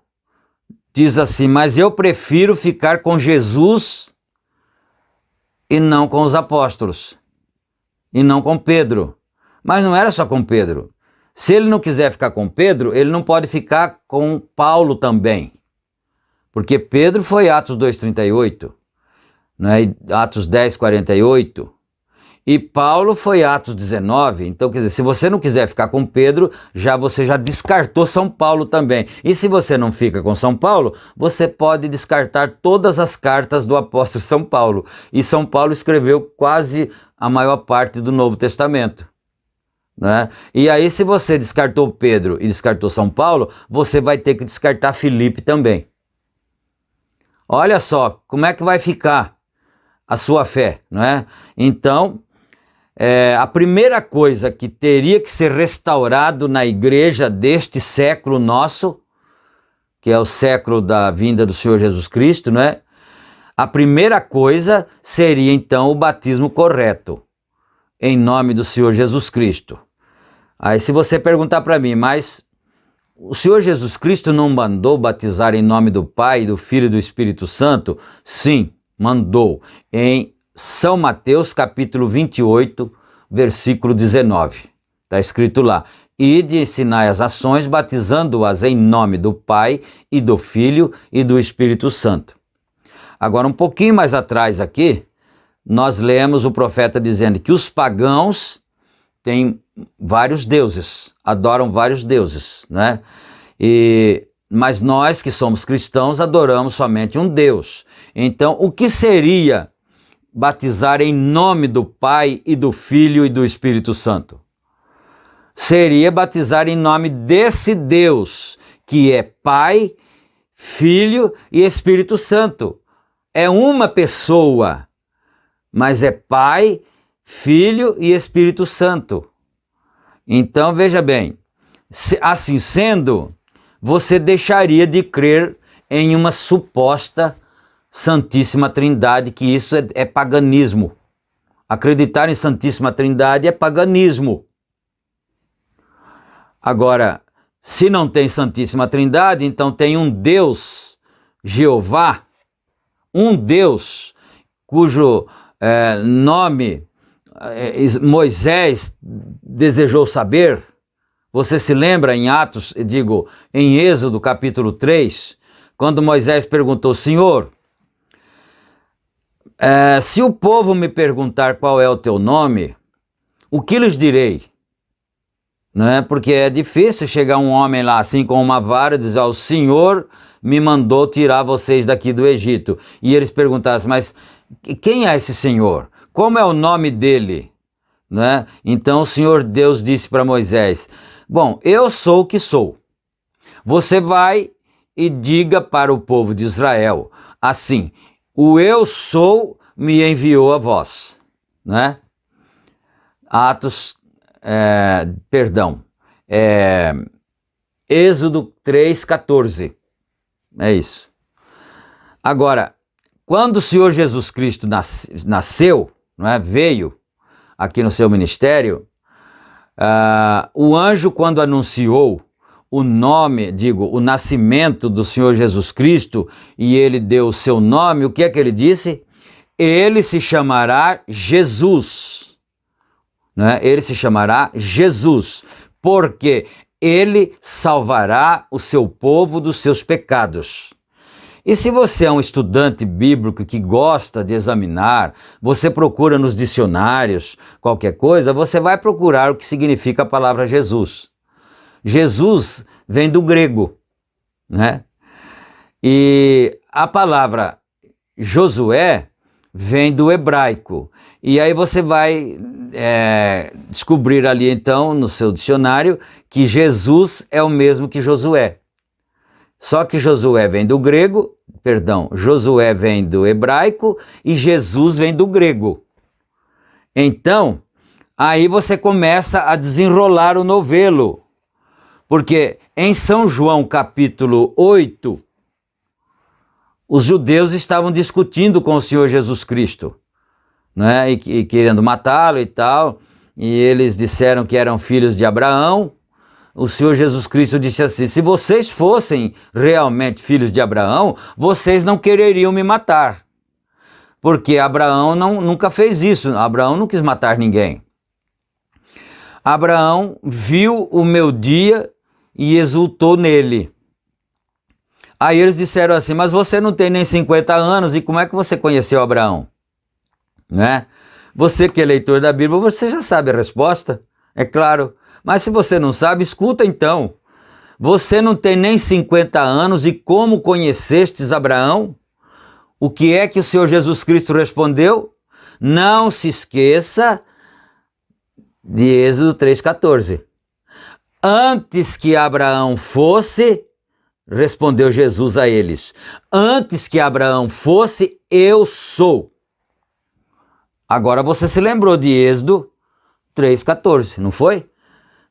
diz assim, mas eu prefiro ficar com Jesus e não com os apóstolos, e não com Pedro. Mas não era só com Pedro. Se ele não quiser ficar com Pedro, ele não pode ficar com Paulo também. Porque Pedro foi Atos 2:38, né? Atos 10:48. E Paulo foi Atos 19, então quer dizer, se você não quiser ficar com Pedro, você já descartou São Paulo também. E se você não fica com São Paulo, você pode descartar todas as cartas do apóstolo São Paulo. E São Paulo escreveu quase a maior parte do Novo Testamento, né? E aí se você descartou Pedro e descartou São Paulo, você vai ter que descartar Filipe também. Olha só, como é que vai ficar a sua fé, não é? Então, a primeira coisa que teria que ser restaurado na igreja deste século nosso, que é o século da vinda do Senhor Jesus Cristo, não é? A primeira coisa seria então o batismo correto, em nome do Senhor Jesus Cristo. Aí se você perguntar para mim, mas o Senhor Jesus Cristo não mandou batizar em nome do Pai, do Filho e do Espírito Santo? Sim, mandou, em São Mateus capítulo 28, versículo 19. Está escrito lá, ide e ensinai as ações, batizando-as em nome do Pai e do Filho e do Espírito Santo. Agora, um pouquinho mais atrás aqui, nós lemos o profeta dizendo que os pagãos têm vários deuses, adoram vários deuses, né? Mas nós que somos cristãos adoramos somente um Deus. Então, o que seria batizar em nome do Pai e do Filho e do Espírito Santo? Seria batizar em nome desse Deus que é Pai, Filho e Espírito Santo. É uma pessoa, mas é Pai, Filho e Espírito Santo. Então, veja bem, assim sendo, você deixaria de crer em uma suposta Santíssima Trindade, que isso é paganismo. Acreditar em Santíssima Trindade é paganismo. Agora, se não tem Santíssima Trindade, então tem um Deus, Jeová, um Deus cujo nome Moisés desejou saber. Você se lembra em Atos, em Êxodo capítulo 3, quando Moisés perguntou: Senhor, se o povo me perguntar qual é o teu nome, o que lhes direi? Não é? Porque é difícil chegar um homem lá assim com uma vara e dizer: o Senhor me mandou tirar vocês daqui do Egito. E eles perguntassem: mas quem é esse Senhor? Como é o nome dele? Não é? Então o Senhor Deus disse para Moisés: bom, eu sou o que sou. Você vai e diga para o povo de Israel assim: o eu sou me enviou a vós. Não é? Êxodo 3,14. É isso. Agora, quando o Senhor Jesus Cristo nasceu, não é? Veio aqui no seu ministério, o anjo, quando anunciou o nome, o nascimento do Senhor Jesus Cristo, e ele deu o seu nome, o que é que ele disse? Ele se chamará Jesus. Né? Ele se chamará Jesus, porque ele salvará o seu povo dos seus pecados. E se você é um estudante bíblico que gosta de examinar, você procura nos dicionários qualquer coisa, você vai procurar o que significa a palavra Jesus. Jesus vem do grego, né? E a palavra Josué vem do hebraico. E aí você vai descobrir ali então no seu dicionário que Jesus é o mesmo que Josué. Só que Josué vem do grego, Josué vem do hebraico e Jesus vem do grego. Então, aí você começa a desenrolar o novelo. Porque em São João capítulo 8, os judeus estavam discutindo com o Senhor Jesus Cristo, né? E querendo matá-lo e tal, e eles disseram que eram filhos de Abraão. O Senhor Jesus Cristo disse assim: se vocês fossem realmente filhos de Abraão, vocês não quereriam me matar, porque Abraão nunca fez isso, Abraão não quis matar ninguém. Abraão viu o meu dia e exultou nele. Aí eles disseram assim: mas você não tem nem 50 anos, e como é que você conheceu Abraão? Né? Você que é leitor da Bíblia, você já sabe a resposta, é claro. Mas se você não sabe, escuta então. Você não tem nem 50 anos e como conhecestes Abraão? O que é que o Senhor Jesus Cristo respondeu? Não se esqueça de Êxodo 3,14. Antes que Abraão fosse, respondeu Jesus a eles, antes que Abraão fosse, eu sou. Agora você se lembrou de Êxodo 3,14, não foi?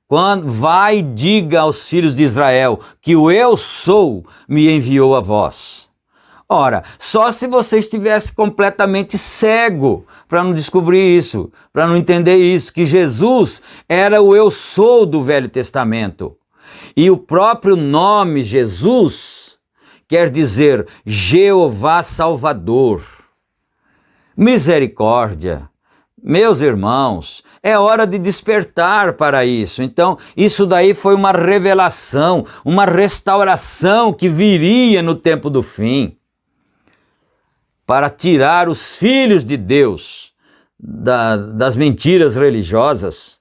Quando vai e diga aos filhos de Israel que o eu sou me enviou a vós. Ora, só se você estivesse completamente cego para não descobrir isso, para não entender isso, que Jesus era o eu sou do Velho Testamento. E o próprio nome Jesus quer dizer Jeová Salvador. Misericórdia. Meus irmãos, é hora de despertar para isso. Então, isso daí foi uma revelação, uma restauração que viria no tempo do fim, para tirar os filhos de Deus das mentiras religiosas,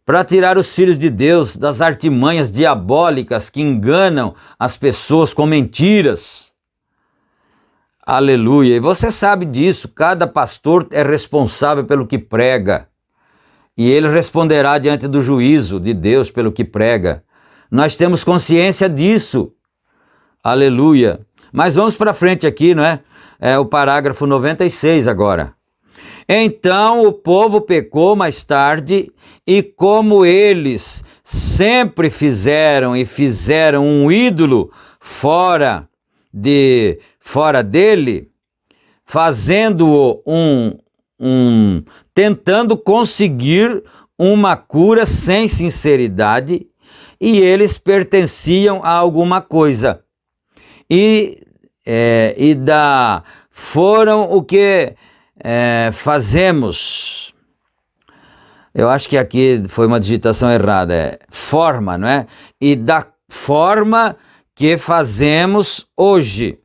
para tirar os filhos de Deus das artimanhas diabólicas que enganam as pessoas com mentiras. Aleluia! E você sabe disso, cada pastor é responsável pelo que prega. E ele responderá diante do juízo de Deus pelo que prega. Nós temos consciência disso. Aleluia. Mas vamos para frente aqui, não é? É o parágrafo 96 agora. Então o povo pecou mais tarde, e como eles sempre fizeram um ídolo fora dele, fazendo-o tentando conseguir uma cura sem sinceridade, e eles pertenciam a alguma coisa. Foram o que fazemos. Eu acho que aqui foi uma digitação errada, forma, não é? E da forma que fazemos hoje.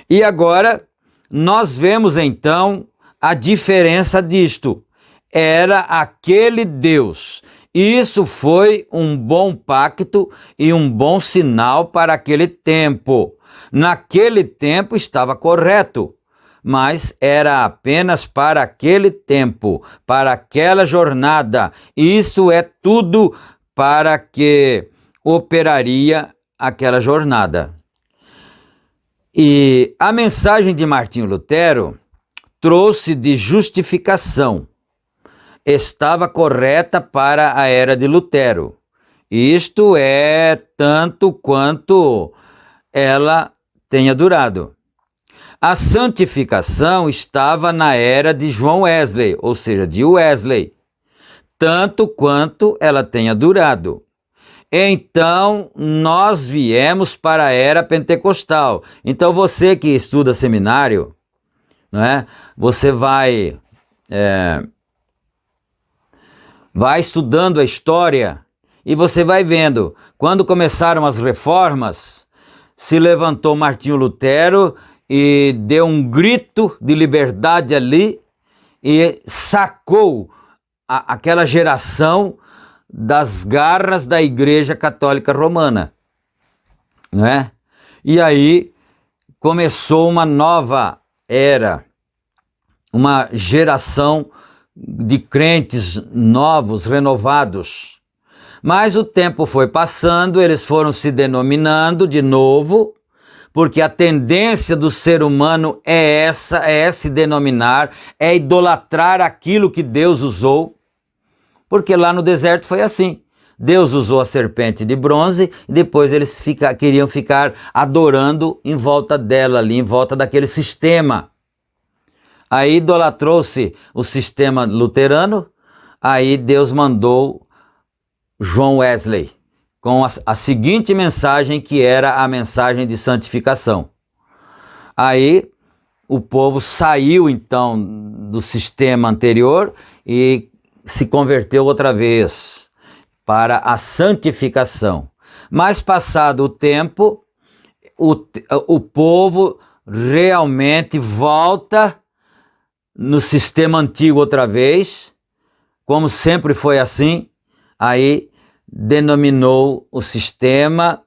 E agora nós vemos então a diferença disto. Era aquele Deus. Isso foi um bom pacto e um bom sinal para aquele tempo. Naquele tempo estava correto, mas era apenas para aquele tempo, para aquela jornada. Isso é tudo para que operaria aquela jornada. E a mensagem de Martinho Lutero trouxe de justificação. Estava correta para a era de Lutero. Isto é tanto quanto ela tenha durado. A santificação estava na era de João Wesley, ou seja, de Wesley, tanto quanto ela tenha durado. Então, nós viemos para a era pentecostal. Então, você que estuda seminário, não é? Você vai estudando a história e você vai vendo. Quando começaram as reformas, se levantou Martinho Lutero e deu um grito de liberdade ali e sacou aquela geração das garras da Igreja Católica Romana, não é? E aí começou uma nova era, uma geração de crentes novos, renovados. Mas o tempo foi passando, eles foram se denominando de novo, porque a tendência do ser humano é se denominar, é idolatrar aquilo que Deus usou. Porque lá no deserto foi assim. Deus usou a serpente de bronze e depois eles queriam ficar adorando em volta dela ali, em volta daquele sistema. Aí idolatrou-se o sistema luterano, aí Deus mandou João Wesley com a seguinte mensagem, que era a mensagem de santificação. Aí o povo saiu então do sistema anterior e se converteu outra vez para a santificação. Mas passado o tempo, o povo realmente volta no sistema antigo outra vez, como sempre foi assim. Aí denominou o sistema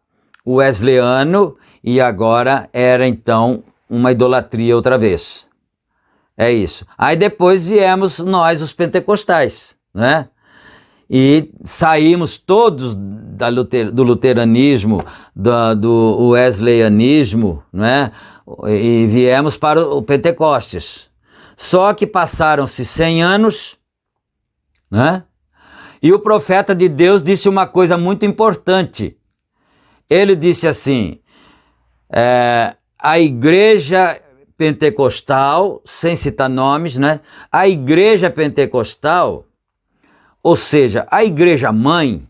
wesleyano e agora era então uma idolatria outra vez. É isso. Aí depois viemos nós, os pentecostais, né? E saímos todos do luteranismo, do wesleyanismo, né? E viemos para o Pentecostes. Só que passaram-se 100 anos, né? E o profeta de Deus disse uma coisa muito importante. Ele disse assim, a igreja pentecostal, sem citar nomes, né? A igreja pentecostal, ou seja, a igreja mãe,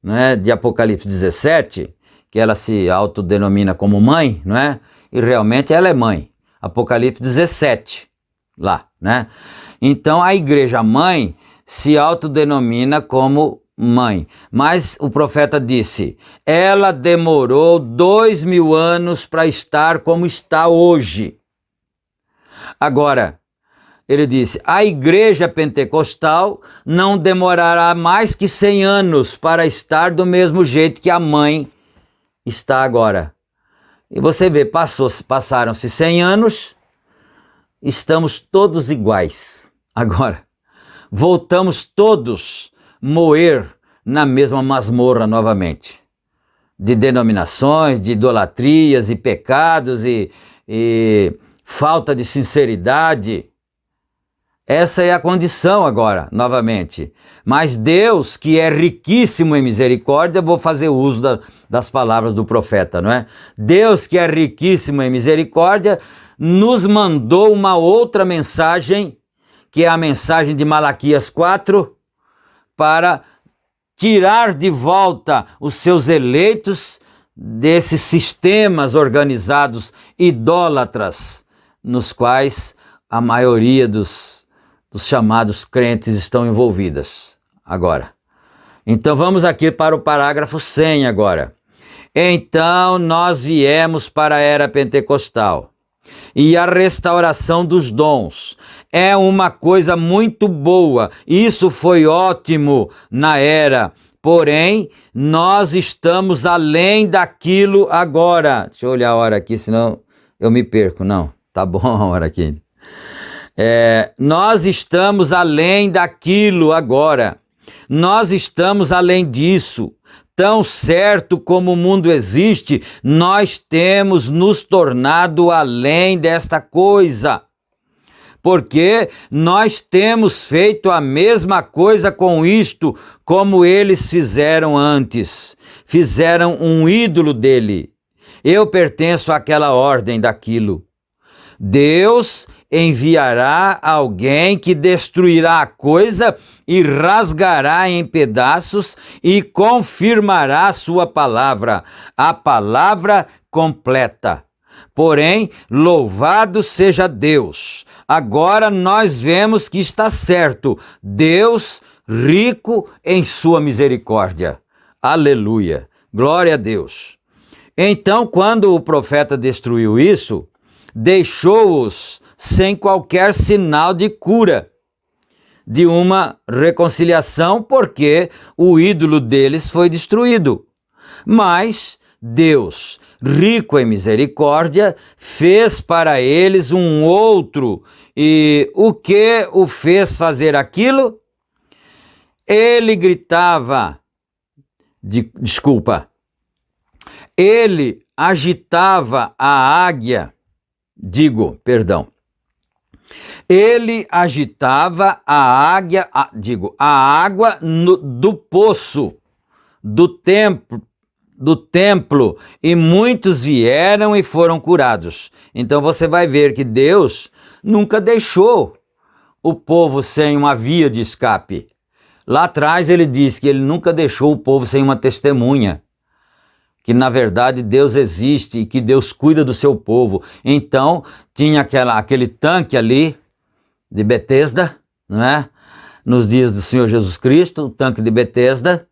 né, de Apocalipse 17, que ela se autodenomina como mãe, não é? E realmente ela é mãe. Apocalipse 17, lá, né? Então a igreja mãe se autodenomina como mãe. Mas o profeta disse, ela demorou 2000 anos para estar como está hoje. Agora, ele disse, a igreja pentecostal não demorará mais que 100 anos para estar do mesmo jeito que a mãe está agora. E você vê, passaram-se 100 anos, estamos todos iguais. Agora, voltamos todos moer na mesma masmorra novamente. de denominações, de idolatrias e pecados e falta de sinceridade. Essa é a condição agora, novamente. Mas Deus, que é riquíssimo em misericórdia, vou fazer uso das palavras do profeta, não é? Deus, que é riquíssimo em misericórdia, nos mandou uma outra mensagem, que é a mensagem de Malaquias 4, para tirar de volta os seus eleitos desses sistemas organizados idólatras, nos quais a maioria dos chamados crentes estão envolvidas agora. Então vamos aqui para o parágrafo 100 agora. Então nós viemos para a era pentecostal e a restauração dos dons é uma coisa muito boa. Isso foi ótimo na era, porém nós estamos além daquilo agora. Deixa eu olhar a hora aqui, senão eu me perco. Não, tá bom a hora aqui. Nós estamos além daquilo agora. Nós estamos além disso. Tão certo como o mundo existe, nós temos nos tornado além desta coisa. Porque nós temos feito a mesma coisa com isto, como eles fizeram antes. Fizeram um ídolo dele. Eu pertenço àquela ordem daquilo. Deus enviará alguém que destruirá a coisa e rasgará em pedaços e confirmará a sua palavra, a palavra completa. Porém, louvado seja Deus. Agora nós vemos que está certo. Deus rico em sua misericórdia. Aleluia. Glória a Deus. Então, quando o profeta destruiu isso, deixou-os sem qualquer sinal de cura, de uma reconciliação, porque o ídolo deles foi destruído. Mas Deus, rico em misericórdia, fez para eles um outro. E o que o fez fazer aquilo? Ele gritava, ele agitava a Ele agitava a água do poço, do templo, e muitos vieram e foram curados. Então você vai ver que Deus nunca deixou o povo sem uma via de escape. Lá atrás ele disse que ele nunca deixou o povo sem uma testemunha, que na verdade Deus existe e que Deus cuida do seu povo. Então tinha aquele tanque ali de Betesda, não é? Nos dias do Senhor Jesus Cristo, o tanque de Betesda,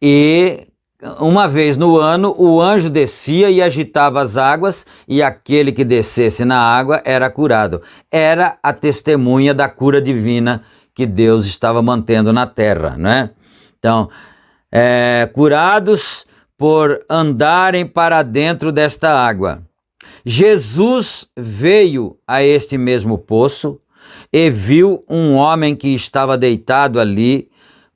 e uma vez no ano o anjo descia e agitava as águas, e aquele que descesse na água era curado. Era a testemunha da cura divina que Deus estava mantendo na terra, não é? Então, curados por andarem para dentro desta água. Jesus veio a este mesmo poço e viu um homem que estava deitado ali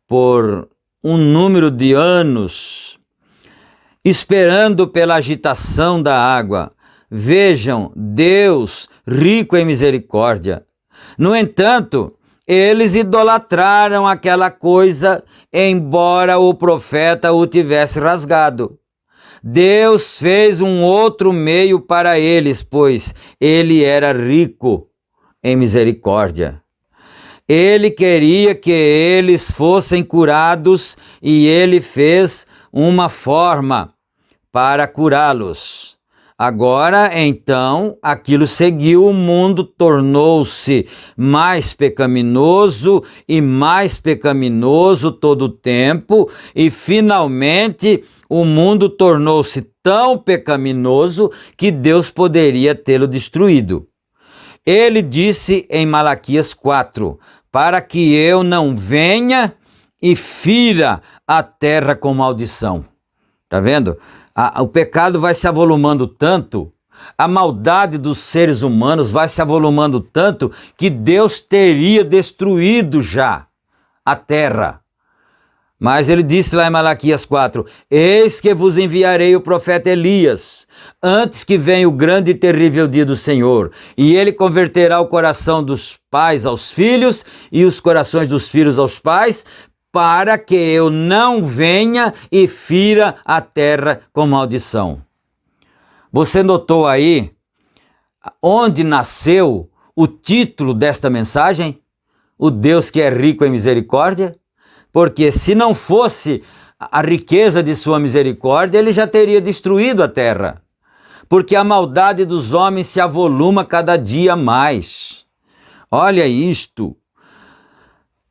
por um número de anos, esperando pela agitação da água. Vejam, Deus rico em misericórdia. No entanto, eles idolatraram aquela coisa, embora o profeta o tivesse rasgado. Deus fez um outro meio para eles, pois ele era rico em misericórdia. Ele queria que eles fossem curados e ele fez uma forma para curá-los. Agora, então, aquilo seguiu, o mundo tornou-se mais pecaminoso e mais pecaminoso todo o tempo, e finalmente o mundo tornou-se tão pecaminoso que Deus poderia tê-lo destruído. Ele disse em Malaquias 4, para que eu não venha e fira a terra com maldição. Tá vendo? O pecado vai se avolumando tanto, a maldade dos seres humanos vai se avolumando tanto, que Deus teria destruído já a terra. Mas ele disse lá em Malaquias 4, eis que vos enviarei o profeta Elias, antes que venha o grande e terrível dia do Senhor, e ele converterá o coração dos pais aos filhos e os corações dos filhos aos pais, para que eu não venha e fira a terra com maldição. Você notou aí onde nasceu o título desta mensagem? O Deus que é rico em misericórdia? Porque se não fosse a riqueza de sua misericórdia, ele já teria destruído a terra. Porque a maldade dos homens se avoluma cada dia mais. Olha isto.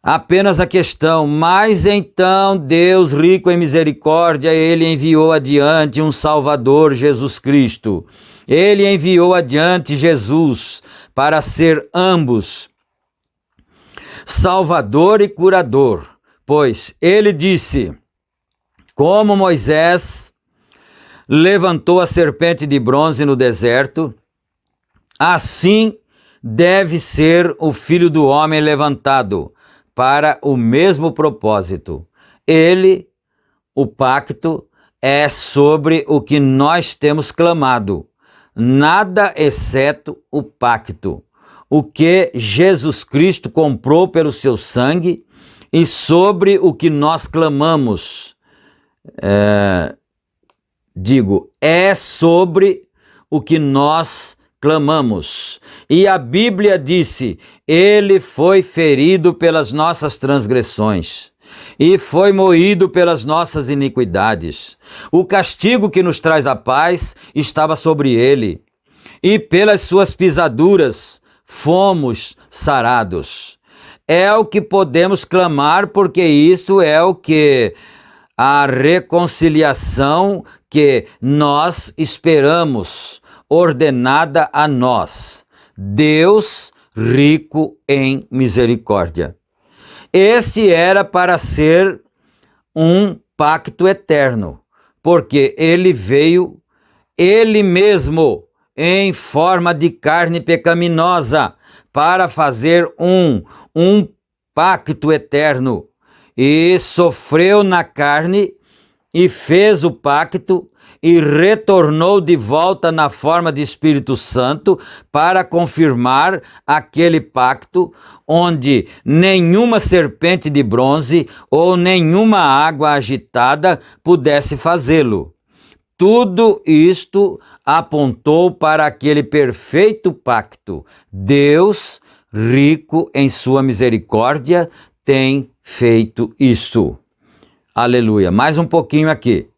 Apenas a questão, mas então Deus rico em misericórdia, ele enviou adiante um Salvador, Jesus Cristo. Ele enviou adiante Jesus para ser ambos Salvador e curador, pois ele disse, como Moisés levantou a serpente de bronze no deserto, assim deve ser o Filho do Homem levantado, para o mesmo propósito. Ele, o pacto, é sobre o que nós temos clamado, nada exceto o pacto, o que Jesus Cristo comprou pelo seu sangue e sobre o que nós clamamos. É sobre o que nós clamamos. E a Bíblia disse, ele foi ferido pelas nossas transgressões e foi moído pelas nossas iniquidades. O castigo que nos traz a paz estava sobre ele, e pelas suas pisaduras fomos sarados. É o que podemos clamar, porque isto é o que a reconciliação que nós esperamos, ordenada a nós. Deus rico em misericórdia. Esse era para ser um pacto eterno, porque ele veio, ele mesmo, em forma de carne pecaminosa, para fazer um pacto eterno, e sofreu na carne, e fez o pacto, e retornou de volta na forma de Espírito Santo para confirmar aquele pacto onde nenhuma serpente de bronze ou nenhuma água agitada pudesse fazê-lo. Tudo isto apontou para aquele perfeito pacto. Deus, rico em sua misericórdia, tem feito isto. Aleluia. Mais um pouquinho aqui.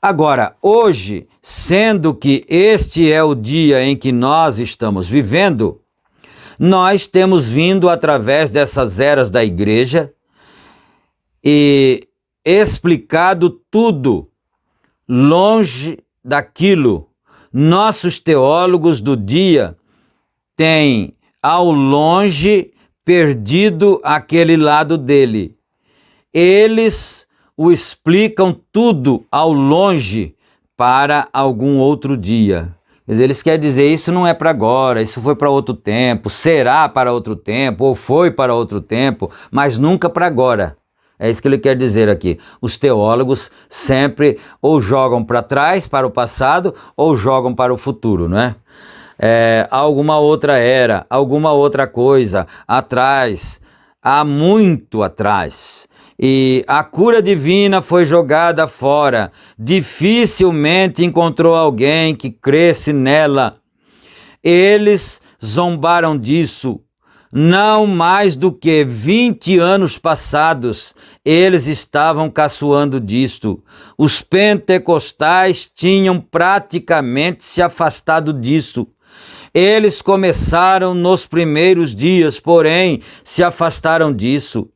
Agora, hoje, sendo que este é o dia em que nós estamos vivendo, nós temos vindo através dessas eras da igreja e explicado tudo longe daquilo. Nossos teólogos do dia têm ao longe perdido aquele lado dele. Eles o explicam tudo ao longe para algum outro dia. Eles querem dizer, isso não é para agora, isso foi para outro tempo, será para outro tempo, ou foi para outro tempo, mas nunca para agora. É isso que ele quer dizer aqui. Os teólogos sempre ou jogam para trás, para o passado, ou jogam para o futuro, não é? Alguma outra era, alguma outra coisa atrás, há muito atrás. E a cura divina foi jogada fora. Dificilmente encontrou alguém que cresce nela. Eles zombaram disso. Não mais do que 20 anos passados, eles estavam caçoando disto. Os pentecostais tinham praticamente se afastado disso. Eles começaram nos primeiros dias, porém se afastaram disso.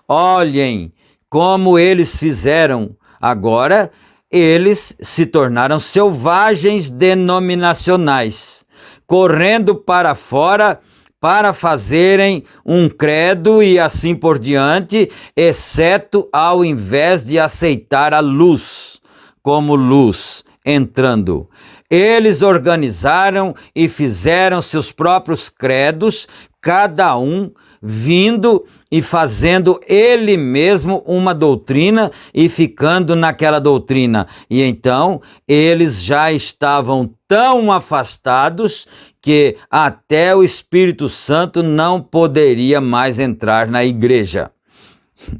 Olhem como eles fizeram. Agora, eles se tornaram selvagens denominacionais, correndo para fora para fazerem um credo e assim por diante, exceto ao invés de aceitar a luz como luz entrando. Eles organizaram e fizeram seus próprios credos, cada um vindo e fazendo ele mesmo uma doutrina e ficando naquela doutrina. E então eles já estavam tão afastados que até o Espírito Santo não poderia mais entrar na igreja.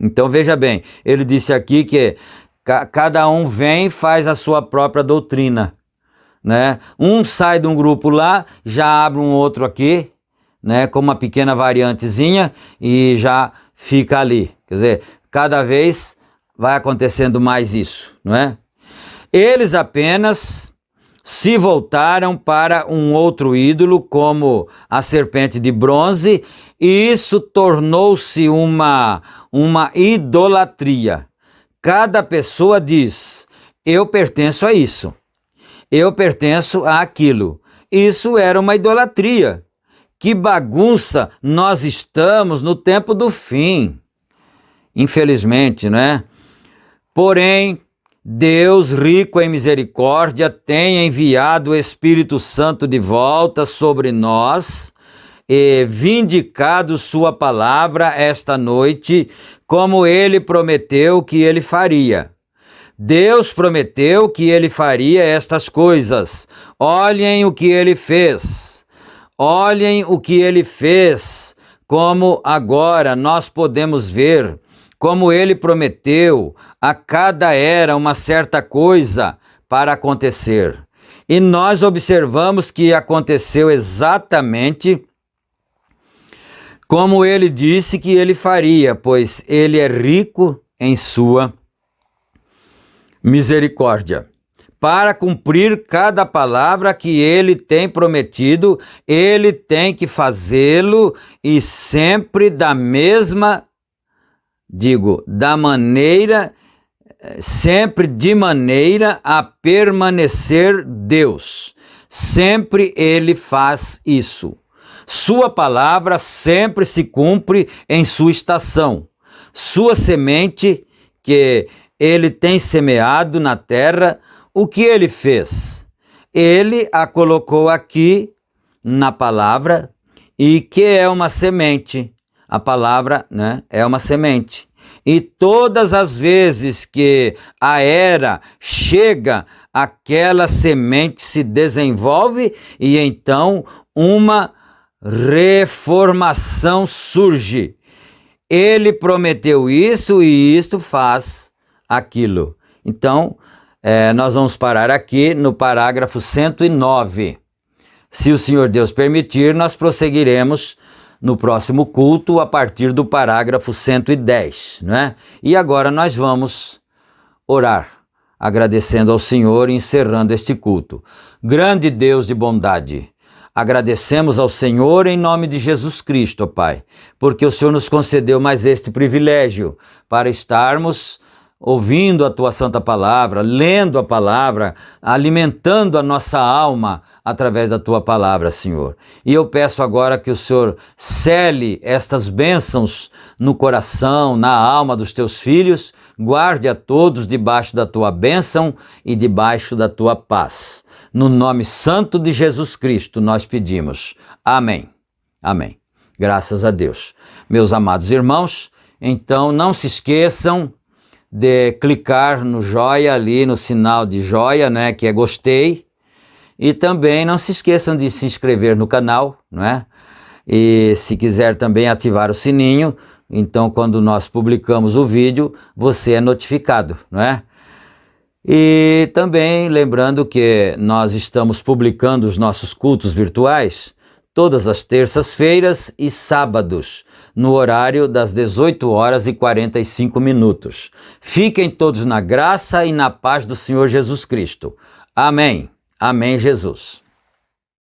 Então veja bem, ele disse aqui que cada um vem e faz a sua própria doutrina, né? Um sai de um grupo lá, já abre um outro aqui, né, com uma pequena variantezinha e já fica ali. Quer dizer, cada vez vai acontecendo mais isso, não é? Eles apenas se voltaram para um outro ídolo, como a serpente de bronze, e isso tornou-se uma idolatria. Cada pessoa diz: eu pertenço a isso, eu pertenço àquilo. Isso era uma idolatria. Que bagunça nós estamos no tempo do fim, infelizmente, né? Porém, Deus, rico em misericórdia, tem enviado o Espírito Santo de volta sobre nós e vindicado sua palavra esta noite, como ele prometeu que ele faria. Deus prometeu que ele faria estas coisas. Olhem o que ele fez. Olhem o que ele fez, como agora nós podemos ver, como ele prometeu a cada era uma certa coisa para acontecer. E nós observamos que aconteceu exatamente como ele disse que ele faria, pois ele é rico em sua misericórdia. Para cumprir cada palavra que ele tem prometido, ele tem que fazê-lo e sempre da maneira, sempre de maneira a permanecer Deus. Sempre ele faz isso. Sua palavra sempre se cumpre em sua estação. Sua semente que ele tem semeado na terra, o que ele fez? Ele a colocou aqui na palavra, e que é uma semente. A palavra, né, é uma semente. E todas as vezes que a era chega, aquela semente se desenvolve e então uma reformação surge. Ele prometeu isso e isto faz aquilo. Então, nós vamos parar aqui no parágrafo 109. Se o Senhor Deus permitir, nós prosseguiremos no próximo culto a partir do parágrafo 110, né? E agora nós vamos orar, agradecendo ao Senhor e encerrando este culto. Grande Deus de bondade, agradecemos ao Senhor em nome de Jesus Cristo, ó Pai, porque o Senhor nos concedeu mais este privilégio para estarmos ouvindo a Tua Santa Palavra, lendo a Palavra, alimentando a nossa alma através da Tua Palavra, Senhor. E eu peço agora que o Senhor cele estas bênçãos no coração, na alma dos Teus filhos, guarde a todos debaixo da Tua bênção e debaixo da Tua paz. No nome santo de Jesus Cristo nós pedimos. Amém. Amém. Graças a Deus. Meus amados irmãos, então não se esqueçam de clicar no joia ali, no sinal de joia, né, que é gostei, e também não se esqueçam de se inscrever no canal, né, e se quiser também ativar o sininho, então quando nós publicamos o vídeo, você é notificado, não é? E também lembrando que nós estamos publicando os nossos cultos virtuais todas as terças-feiras e sábados, no horário das 18h45. Fiquem todos na graça e na paz do Senhor Jesus Cristo. Amém. Amém, Jesus.